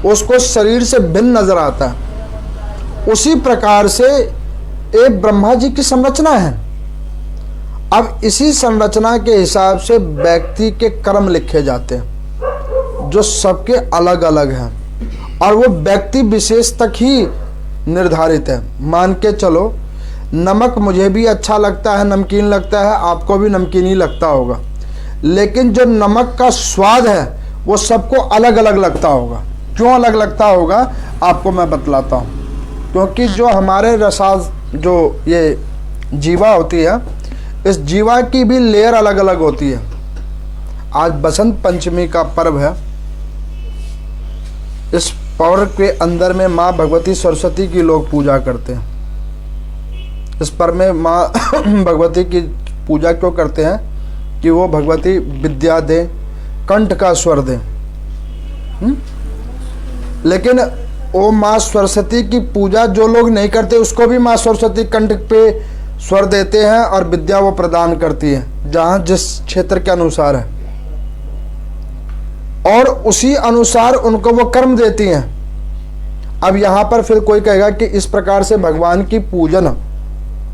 उसको शरीर से भिन्न नजर आता है। उसी प्रकार से एक ब्रह्मा जी की संरचना है। अब इसी संरचना के हिसाब से व्यक्ति के कर्म लिखे जाते हैं जो सबके अलग अलग हैं और वो व्यक्ति विशेष तक ही निर्धारित है। मान के चलो नमक मुझे भी अच्छा लगता है, नमकीन लगता है, आपको भी नमकीन ही लगता होगा, लेकिन जो नमक का स्वाद है वो सबको अलग अलग लगता होगा। क्यों अलग लगता होगा आपको मैं बतलाता हूँ। क्योंकि जो हमारे रसाज जो ये जीवा होती है, इस जीवा की भी लेयर अलग अलग होती है। आज बसंत पंचमी का पर्व है। इस पर्व के अंदर में माँ भगवती सरस्वती की लोग पूजा करते हैं। इस पर्व में माँ भगवती की पूजा क्यों करते हैं कि वो भगवती विद्या दें, कंठ का स्वर दें। लेकिन वो माँ सरस्वती की पूजा जो लोग नहीं करते उसको भी माँ सरस्वती कंठ पे स्वर देते हैं और विद्या वो प्रदान करती है जहाँ जिस क्षेत्र के अनुसार है, और उसी अनुसार उनको वो कर्म देती हैं। अब यहाँ पर फिर कोई कहेगा कि इस प्रकार से भगवान की पूजन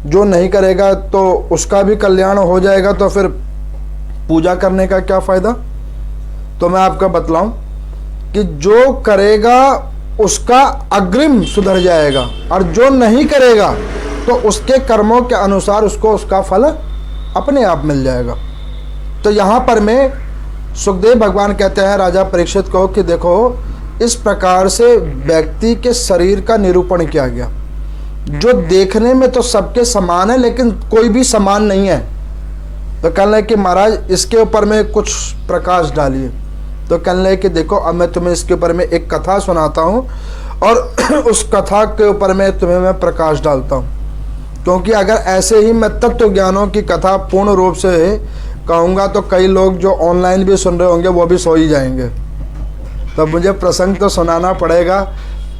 जो नहीं करेगा तो उसका भी कल्याण हो जाएगा, तो फिर पूजा करने का क्या फायदा? तो मैं आपको बतलाऊं कि जो करेगा उसका अग्रिम सुधर जाएगा और जो नहीं करेगा तो उसके कर्मों के अनुसार उसको उसका फल अपने आप मिल जाएगा। तो यहाँ पर में सुखदेव भगवान कहते हैं राजा परीक्षित को कि देखो इस प्रकार से व्यक्ति के शरीर का निरूपण किया गया, जो देखने में तो सबके समान है लेकिन कोई भी समान नहीं है। तो कहने लगे कि महाराज इसके ऊपर में कुछ प्रकाश डालिए। तो कहने लगे कि देखो अब मैं तुम्हें इसके ऊपर में एक कथा सुनाता हूँ और उस कथा के ऊपर में तुम्हें मैं प्रकाश डालता हूँ, क्योंकि अगर ऐसे ही मैं तत्व ज्ञानों की कथा पूर्ण रूप से कहूँगा तो कई लोग जो ऑनलाइन भी सुन रहे होंगे वो भी सो ही जाएंगे। तो मुझे प्रसंग तो सुनाना पड़ेगा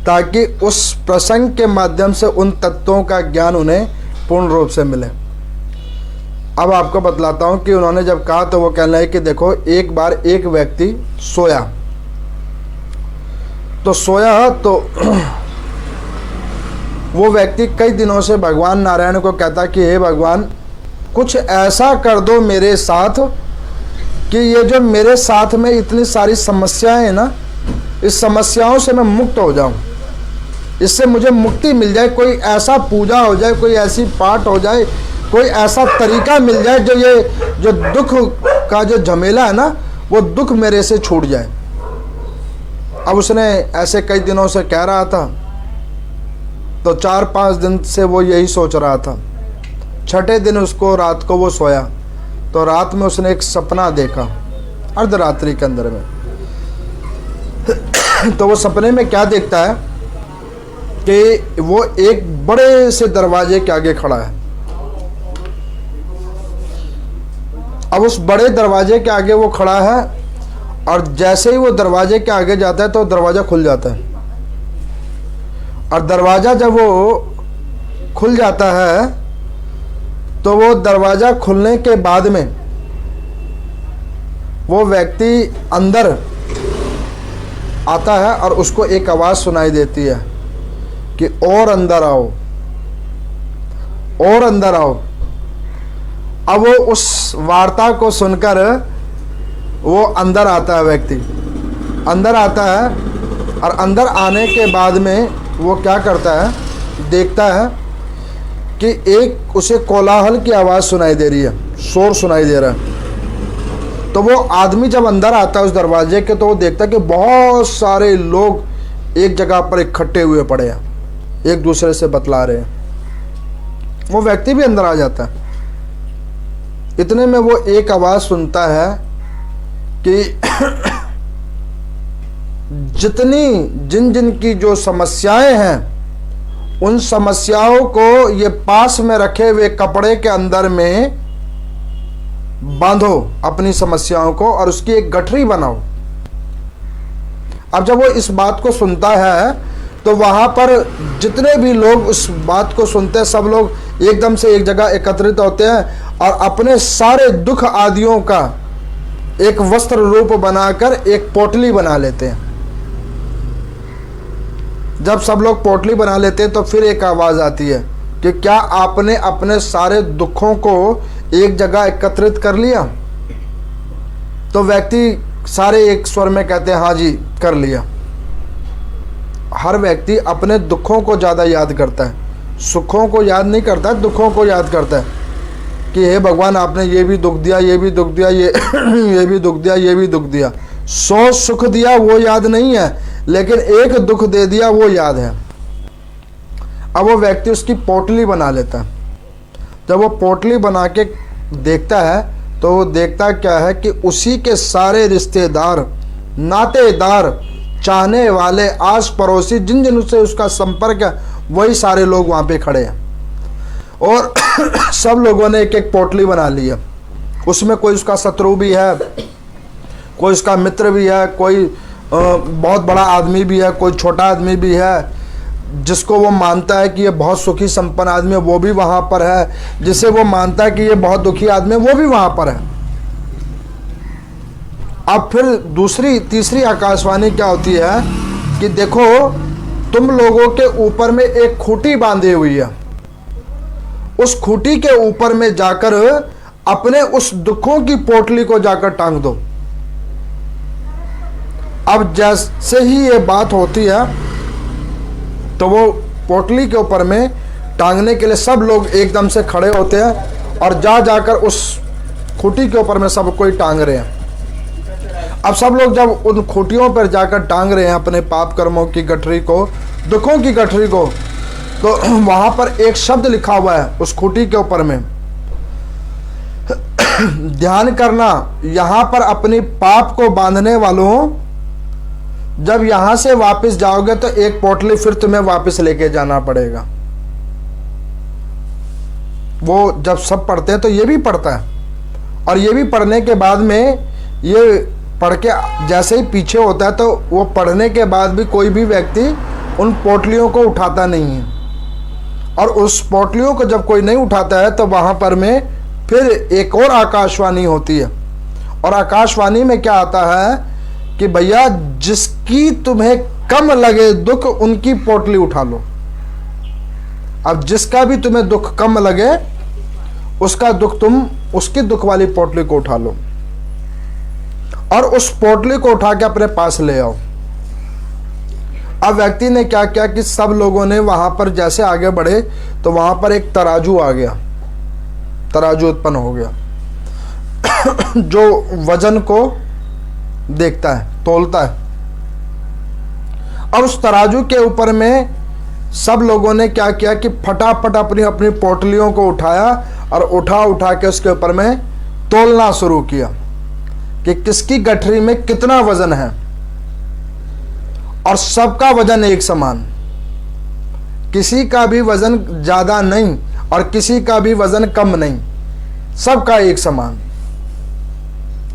ताकि उस प्रसंग के माध्यम से उन तत्वों का ज्ञान उन्हें पूर्ण रूप से मिले। अब आपको बतलाता हूँ कि उन्होंने जब कहा तो वो कहना है कि देखो एक बार एक व्यक्ति सोया तो वो व्यक्ति कई दिनों से भगवान नारायण को कहता कि हे भगवान कुछ ऐसा कर दो मेरे साथ कि ये जो मेरे साथ में इतनी सारी समस्याएं हैं ना, इस समस्याओं से मैं मुक्त हो जाऊं, इससे मुझे मुक्ति मिल जाए, कोई ऐसा पूजा हो जाए, कोई ऐसी पाठ हो जाए, कोई ऐसा तरीका मिल जाए जो दुख का जो झमेला है ना वो दुख मेरे से छूट जाए। अब उसने ऐसे कई दिनों से कह रहा था, तो 4-5 दिन से वो यही सोच रहा था। छठे दिन उसको रात को वो सोया, तो रात में उसने एक सपना देखा, अर्धरात्रि के अंदर में। तो वो सपने में क्या देखता है कि वो एक बड़े से दरवाजे के आगे खड़ा है। अब उस बड़े दरवाजे के आगे वो खड़ा है, और जैसे ही वो दरवाजे के आगे जाता है तो दरवाज़ा खुल जाता है। और दरवाज़ा जब वो खुल जाता है तो वो दरवाज़ा खुलने के बाद में वो व्यक्ति अंदर आता है और उसको एक आवाज़ सुनाई देती है कि और अंदर आओ, और अंदर आओ। अब वो उस वार्ता को सुनकर वो अंदर आता है, व्यक्ति अंदर आता है, और अंदर आने के बाद में वो क्या करता है, देखता है कि एक उसे कोलाहल की आवाज़ सुनाई दे रही है, शोर सुनाई दे रहा है। तो वो आदमी जब अंदर आता है उस दरवाजे के, तो वो देखता है कि बहुत सारे लोग एक जगह पर इकट्ठे हुए पड़े हैं, एक दूसरे से बतला रहे हैं। वो व्यक्ति भी अंदर आ जाता है। इतने में वो एक आवाज़ सुनता है कि जिन जिन की जो समस्याएं हैं, उन समस्याओं को ये पास में रखे हुए कपड़े के अंदर में बांधो अपनी समस्याओं को, और उसकी एक गठरी बनाओ। अब जब वो इस बात को सुनता है तो वहाँ पर जितने भी लोग उस बात को सुनते हैं, सब लोग एकदम से एक जगह एकत्रित होते हैं और अपने सारे दुख आदियों का एक वस्त्र रूप बनाकर एक पोटली बना लेते हैं। जब सब लोग पोटली बना लेते हैं तो फिर एक आवाज़ आती है कि क्या आपने अपने सारे दुखों को एक जगह एकत्रित कर लिया? तो व्यक्ति सारे एक स्वर में कहते हैं, हाँ जी कर लिया। हर व्यक्ति अपने दुखों को ज़्यादा याद करता है, सुखों को याद नहीं करता, दुखों को याद करता है कि हे भगवान आपने ये भी दुख दिया, ये भी दुख दिया, ये भी दुख दिया, ये भी दुख दिया। 100 सुख दिया वो याद नहीं है, लेकिन एक दुख दे दिया वो याद है। अब वो व्यक्ति उसकी पोटली बना लेता है। जब वो पोटली बना के देखता है तो वो देखता क्या है कि उसी के सारे रिश्तेदार, नातेदार, चाहने वाले, आस पड़ोसी, जिन जिन से उसका संपर्क है, वही सारे लोग वहाँ पे खड़े हैं। और सब लोगों ने एक एक पोटली बना ली है। उसमें कोई उसका शत्रु भी है, कोई उसका मित्र भी है, कोई बहुत बड़ा आदमी भी है, कोई छोटा आदमी भी है। जिसको वो मानता है कि ये बहुत सुखी संपन्न आदमी है वो भी वहाँ पर है, जिसे वो मानता है कि ये बहुत दुखी आदमी है वो भी वहाँ पर है। अब फिर दूसरी तीसरी आकाशवाणी क्या होती है कि देखो तुम लोगों के ऊपर में एक खूंटी बांधी हुई है, उस खूंटी के ऊपर में जाकर अपने उस दुखों की पोटली को जाकर टांग दो। अब जैसे ही ये बात होती है तो वो पोटली के ऊपर में टांगने के लिए सब लोग एकदम से खड़े होते हैं और जाकर उस खूंटी के ऊपर में सब कोई टांग रहे हैं। अब सब लोग जब उन खूंटियों पर जाकर टांग रहे हैं अपने पाप कर्मों की गठरी को, दुखों की गठरी को, तो वहां पर एक शब्द लिखा हुआ है उस खूंटी के ऊपर में, ध्यान करना, यहां पर अपनी पाप को बांधने वालों, जब यहां से वापस जाओगे तो एक पोटली फिर तुम्हें वापस लेके जाना पड़ेगा। वो जब सब पढ़ते हैं तो ये भी पढ़ता है, और ये भी पढ़ने के बाद में, ये पढ़ के जैसे ही पीछे होता है तो वो पढ़ने के बाद भी कोई भी व्यक्ति उन पोटलियों को उठाता नहीं है। और उस पोटलियों को जब कोई नहीं उठाता है तो वहां पर में फिर एक और आकाशवाणी होती है, और आकाशवाणी में क्या आता है कि भैया जिसकी तुम्हें कम लगे दुख उनकी पोटली उठा लो। अब जिसका भी तुम्हें दुख कम लगे उसका दुख तुम उसकी दुख वाली पोटली को उठा लो, और उस पोटली को उठा के अपने पास ले आओ। अब व्यक्ति ने क्या किया कि सब लोगों ने वहां पर जैसे आगे बढ़े तो वहां पर एक तराजू आ गया, तराजू उत्पन्न हो गया जो वजन को देखता है, तोलता है। अब उस तराजू के ऊपर में सब लोगों ने क्या किया कि फटाफट अपनी अपनी पोटलियों को उठाया और उठा के उसके ऊपर में तोलना शुरू किया कि किसकी गठरी में कितना वजन है। और सबका वजन एक समान, किसी का भी वजन ज्यादा नहीं और किसी का भी वजन कम नहीं, सबका एक समान।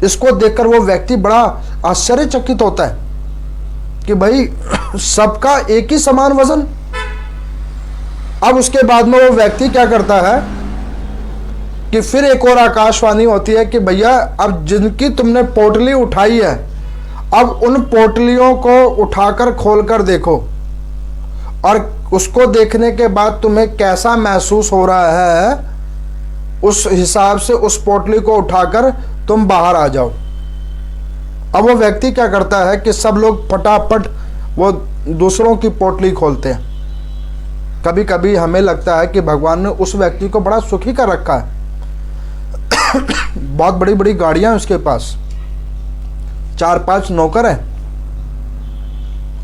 इसको देखकर वो व्यक्ति बड़ा आश्चर्यचकित होता है कि भाई सबका एक ही समान वजन। अब उसके बाद में वो व्यक्ति क्या करता है कि फिर एक और आकाशवाणी होती है कि भैया अब जिनकी तुमने पोटली उठाई है, अब उन पोटलियों को उठाकर खोलकर देखो और उसको देखने के बाद तुम्हें कैसा महसूस हो रहा है, उस हिसाब से उस पोटली को उठाकर तुम बाहर आ जाओ। अब वो व्यक्ति क्या करता है कि सब लोग फटाफट वो दूसरों की पोटली खोलते हैं। कभी कभी हमें लगता है कि भगवान ने उस व्यक्ति को बड़ा सुखी कर रखा है, बहुत बड़ी बड़ी गाड़ियां हैं उसके पास, 4-5 नौकर हैं,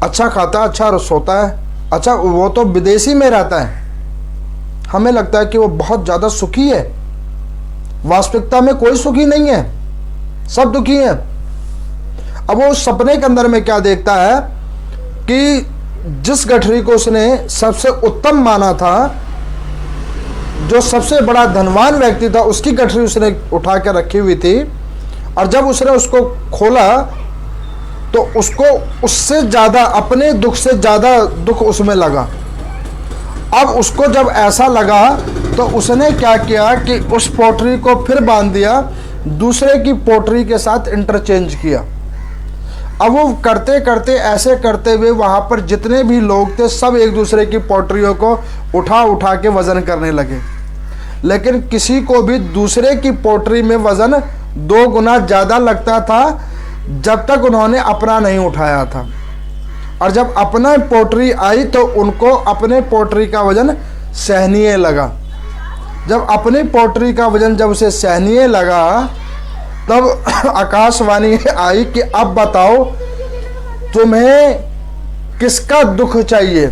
अच्छा खाता है, अच्छा सोता है, अच्छा वो तो विदेशी में रहता है। हमें लगता है कि वो बहुत ज्यादा सुखी है, वास्तविकता में कोई सुखी नहीं है, सब दुखी हैं। अब वो उस सपने के अंदर में क्या देखता है कि जिस गठरी को उसने सबसे उत्तम माना था, जो सबसे बड़ा धनवान व्यक्ति था, उसकी गठरी उसने उठा कर रखी हुई थी, और जब उसने उसको खोला तो उसको उससे ज़्यादा, अपने दुख से ज़्यादा दुख उसमें लगा। अब उसको जब ऐसा लगा तो उसने क्या किया कि उस पोटरी को फिर बांध दिया, दूसरे की पोटरी के साथ इंटरचेंज किया। अब वो करते करते, ऐसे करते हुए वहाँ पर जितने भी लोग थे सब एक दूसरे की पोटरियों को उठा के वज़न करने लगे, लेकिन किसी को भी दूसरे की पोटरी में वज़न 2 गुना ज़्यादा लगता था जब तक उन्होंने अपना नहीं उठाया था। और जब अपना पोटरी आई तो उनको अपने पोटरी का वज़न सहनीय लगा। जब अपनी पोटरी का वज़न जब उसे सहनीय लगा तब आकाशवाणी आई कि अब बताओ तुम्हें किसका दुख चाहिए।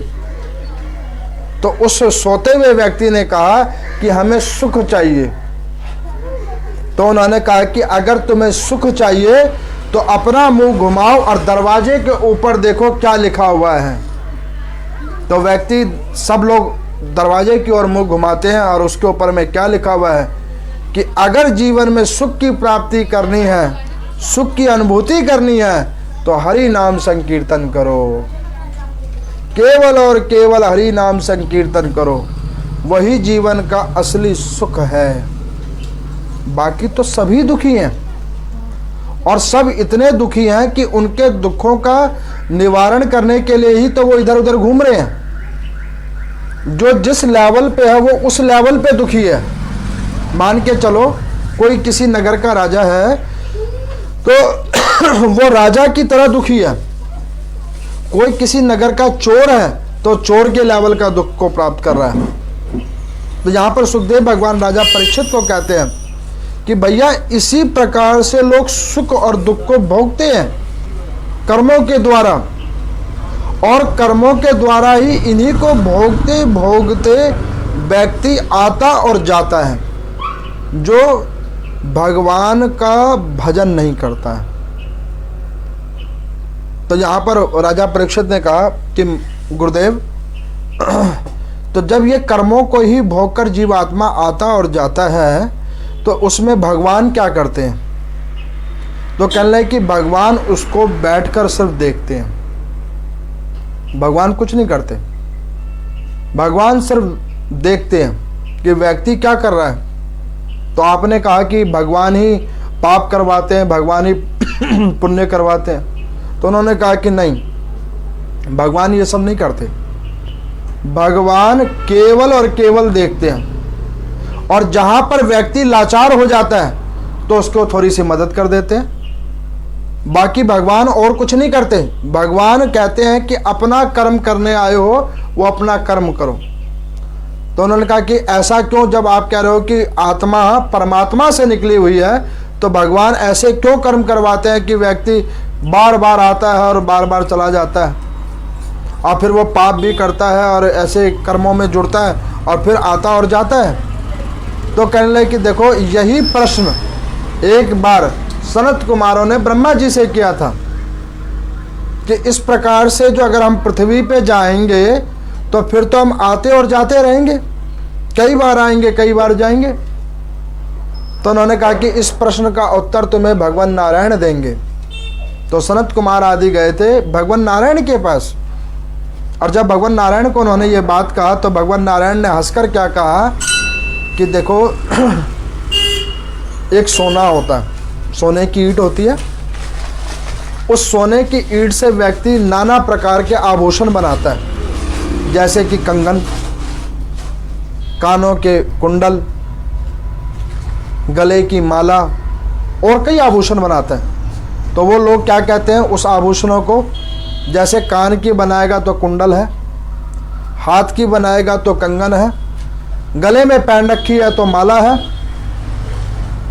तो उस सोते हुए व्यक्ति ने कहा कि हमें सुख चाहिए। तो उन्होंने कहा कि अगर तुम्हें सुख चाहिए तो अपना मुंह घुमाओ और दरवाजे के ऊपर देखो क्या लिखा हुआ है। तो व्यक्ति, सब लोग दरवाजे की ओर मुंह घुमाते हैं और उसके ऊपर में क्या लिखा हुआ है कि अगर जीवन में सुख की प्राप्ति करनी है, सुख की अनुभूति करनी है, तो हरि नाम संकीर्तन करो, केवल और केवल हरि नाम संकीर्तन करो, वही जीवन का असली सुख है। बाकी तो सभी दुखी हैं और सब इतने दुखी हैं कि उनके दुखों का निवारण करने के लिए ही तो वो इधर उधर घूम रहे हैं। जो जिस लेवल पे है वो उस लेवल पे दुखी है। मान के चलो कोई किसी नगर का राजा है तो वो राजा की तरह दुखी है। कोई किसी नगर का चोर है तो चोर के लेवल का दुख को प्राप्त कर रहा है। तो यहाँ पर सुखदेव भगवान राजा परीक्षित को कहते हैं कि भैया इसी प्रकार से लोग सुख और दुख को भोगते हैं कर्मों के द्वारा, और कर्मों के द्वारा ही इन्हीं को भोगते भोगते व्यक्ति आता और जाता है, जो भगवान का भजन नहीं करता है। तो यहाँ पर राजा परीक्षित ने कहा कि गुरुदेव, तो जब ये कर्मों को ही भोगकर जीवात्मा आता और जाता है तो उसमें भगवान क्या करते हैं? तो कहने लगे कि भगवान उसको बैठकर सिर्फ देखते हैं, भगवान कुछ नहीं करते, भगवान सिर्फ देखते हैं कि व्यक्ति क्या कर रहा है। तो आपने कहा कि भगवान ही पाप करवाते हैं, भगवान ही पुण्य करवाते हैं। तो उन्होंने कहा कि नहीं, भगवान ये सब नहीं करते, भगवान केवल और केवल देखते हैं, और जहां पर व्यक्ति लाचार हो जाता है तो उसको थोड़ी सी मदद कर देते हैं। बाकी भगवान और कुछ नहीं करते। भगवान कहते हैं कि अपना कर्म करने आए हो वो अपना कर्म करो। तो उन्होंने कहा कि ऐसा क्यों, जब आप कह रहे हो कि आत्मा परमात्मा से निकली हुई है तो भगवान ऐसे क्यों कर्म करवाते हैं कि व्यक्ति बार बार आता है और बार बार चला जाता है? और फिर वो पाप भी करता है और ऐसे कर्मों में जुड़ता है और फिर आता और जाता है। तो कहने लगे कि देखो, यही प्रश्न एक बार सनत कुमारों ने ब्रह्मा जी से किया था कि इस प्रकार से जो अगर हम पृथ्वी पे जाएंगे तो फिर तो हम आते और जाते रहेंगे, कई बार आएंगे कई बार जाएंगे। तो उन्होंने कहा कि इस प्रश्न का उत्तर तुम्हें भगवान नारायण देंगे। तो सनत कुमार आदि गए थे भगवान नारायण के पास, और जब भगवान नारायण को उन्होंने ये बात कहा तो भगवान नारायण ने हंसकर क्या कहा कि देखो, एक सोना होता है, सोने की ईंट होती है, उस सोने की ईंट से व्यक्ति नाना प्रकार के आभूषण बनाता है, जैसे कि कंगन, कानों के कुंडल, गले की माला और कई आभूषण बनाता है। तो वो लोग क्या कहते हैं, उस आभूषणों को, जैसे कान की बनाएगा तो कुंडल है, हाथ की बनाएगा तो कंगन है, गले में पहन रखी है तो माला है,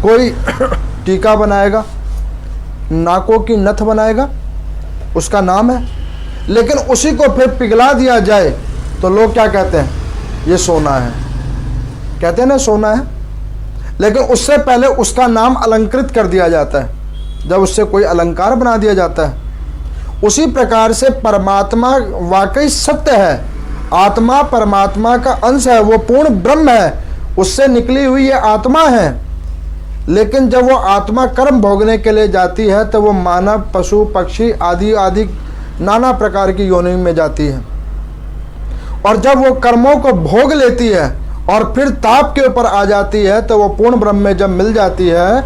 कोई टीका बनाएगा, नाकों की नथ बनाएगा, उसका नाम है। लेकिन उसी को फिर पिघला दिया जाए तो लोग क्या कहते हैं, ये सोना है, कहते हैं ना सोना है। लेकिन उससे पहले उसका नाम अलंकृत कर दिया जाता है, जब उससे कोई अलंकार बना दिया जाता है। उसी प्रकार से परमात्मा वाकई सत्य है, आत्मा परमात्मा का अंश है, वो पूर्ण ब्रह्म है, उससे निकली हुई ये आत्मा है। लेकिन जब वो आत्मा कर्म भोगने के लिए जाती है तो वो मानव, पशु, पक्षी आदि आदि नाना प्रकार की योनि में जाती है, और जब वो कर्मों को भोग लेती है और फिर ताप के ऊपर आ जाती है तो वो पूर्ण ब्रह्म में जब मिल जाती है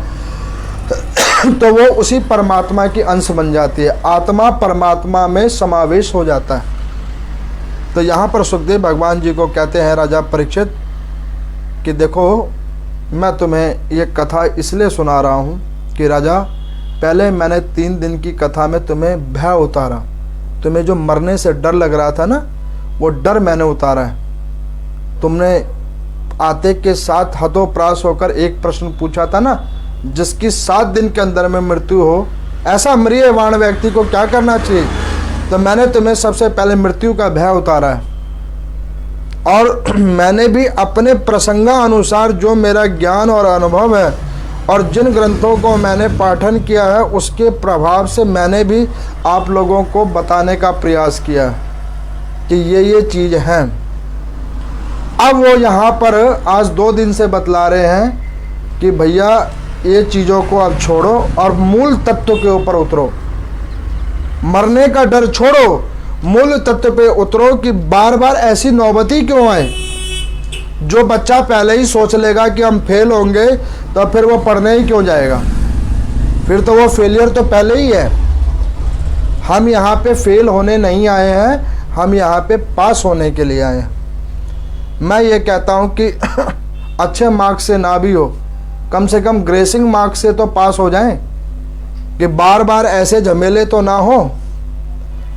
तो वो उसी परमात्मा की अंश बन जाती है, आत्मा परमात्मा में समावेश हो जाता है। तो यहाँ पर सुखदेव भगवान जी को कहते हैं राजा परीक्षित कि देखो, मैं तुम्हें ये कथा इसलिए सुना रहा हूँ कि राजा, पहले मैंने 3 दिन की कथा में तुम्हें भय उतारा, तुम्हें जो मरने से डर लग रहा था ना, वो डर मैंने उतारा है। तुमने आते के साथ हतोप्रास होकर एक प्रश्न पूछा था ना, जिसकी 7 दिन के अंदर में मृत्यु हो, ऐसा मृत्यवान व्यक्ति को क्या करना चाहिए। तो मैंने तुम्हें सबसे पहले मृत्यु का भय उतारा है, और मैंने भी अपने प्रसंगानुसार जो मेरा ज्ञान और अनुभव है और जिन ग्रंथों को मैंने पाठन किया है उसके प्रभाव से मैंने भी आप लोगों को बताने का प्रयास किया है कि ये चीज़ हैं। अब वो यहाँ पर आज 2 दिन से बतला रहे हैं कि भैया ये चीज़ों को अब छोड़ो और मूल तत्व के ऊपर उतरो, मरने का डर छोड़ो, मूल तत्व पे उतरो कि बार बार ऐसी नौबती क्यों आए। जो बच्चा पहले ही सोच लेगा कि हम फेल होंगे तो फिर वो पढ़ने ही क्यों जाएगा, फिर तो वो फेलियर तो पहले ही है। हम यहाँ पे फेल होने नहीं आए हैं, हम यहाँ पे पास होने के लिए आए हैं। मैं ये कहता हूँ कि अच्छे मार्क्स से ना भी हो, कम से कम ग्रेसिंग मार्क्स से तो पास हो जाएं, कि बार बार ऐसे झमेले तो ना हो।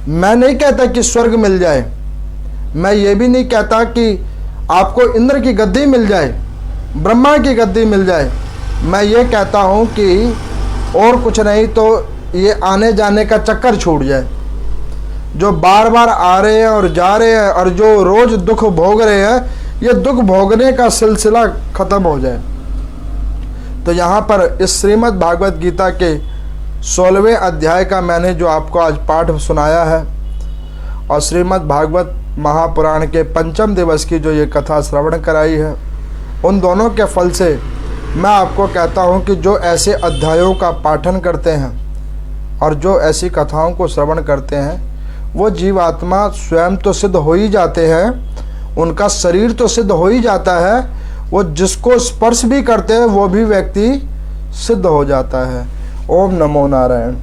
मैं नहीं कहता कि स्वर्ग मिल जाए, मैं ये भी नहीं कहता कि आपको इंद्र की गद्दी मिल जाए, ब्रह्मा की गद्दी मिल जाए। मैं ये कहता हूँ कि और कुछ नहीं तो ये आने जाने का चक्कर छूट जाए। जो बार बार आ रहे हैं और जा रहे हैं और जो रोज़ दुख भोग रहे हैं, ये दुख भोगने का सिलसिला ख़त्म हो जाए। तो यहाँ पर इस श्रीमद् भागवत गीता के 16वें अध्याय का मैंने जो आपको आज पाठ सुनाया है, और श्रीमद् भागवत महापुराण के 5वें दिवस की जो ये कथा श्रवण कराई है, उन दोनों के फल से मैं आपको कहता हूँ कि जो ऐसे अध्यायों का पाठन करते हैं और जो ऐसी कथाओं को श्रवण करते हैं, वो जीवात्मा स्वयं तो सिद्ध हो ही जाते हैं, उनका शरीर तो सिद्ध हो ही जाता है, वो जिसको स्पर्श भी करते हैं वो भी व्यक्ति सिद्ध हो जाता है। ओम नमो नारायण।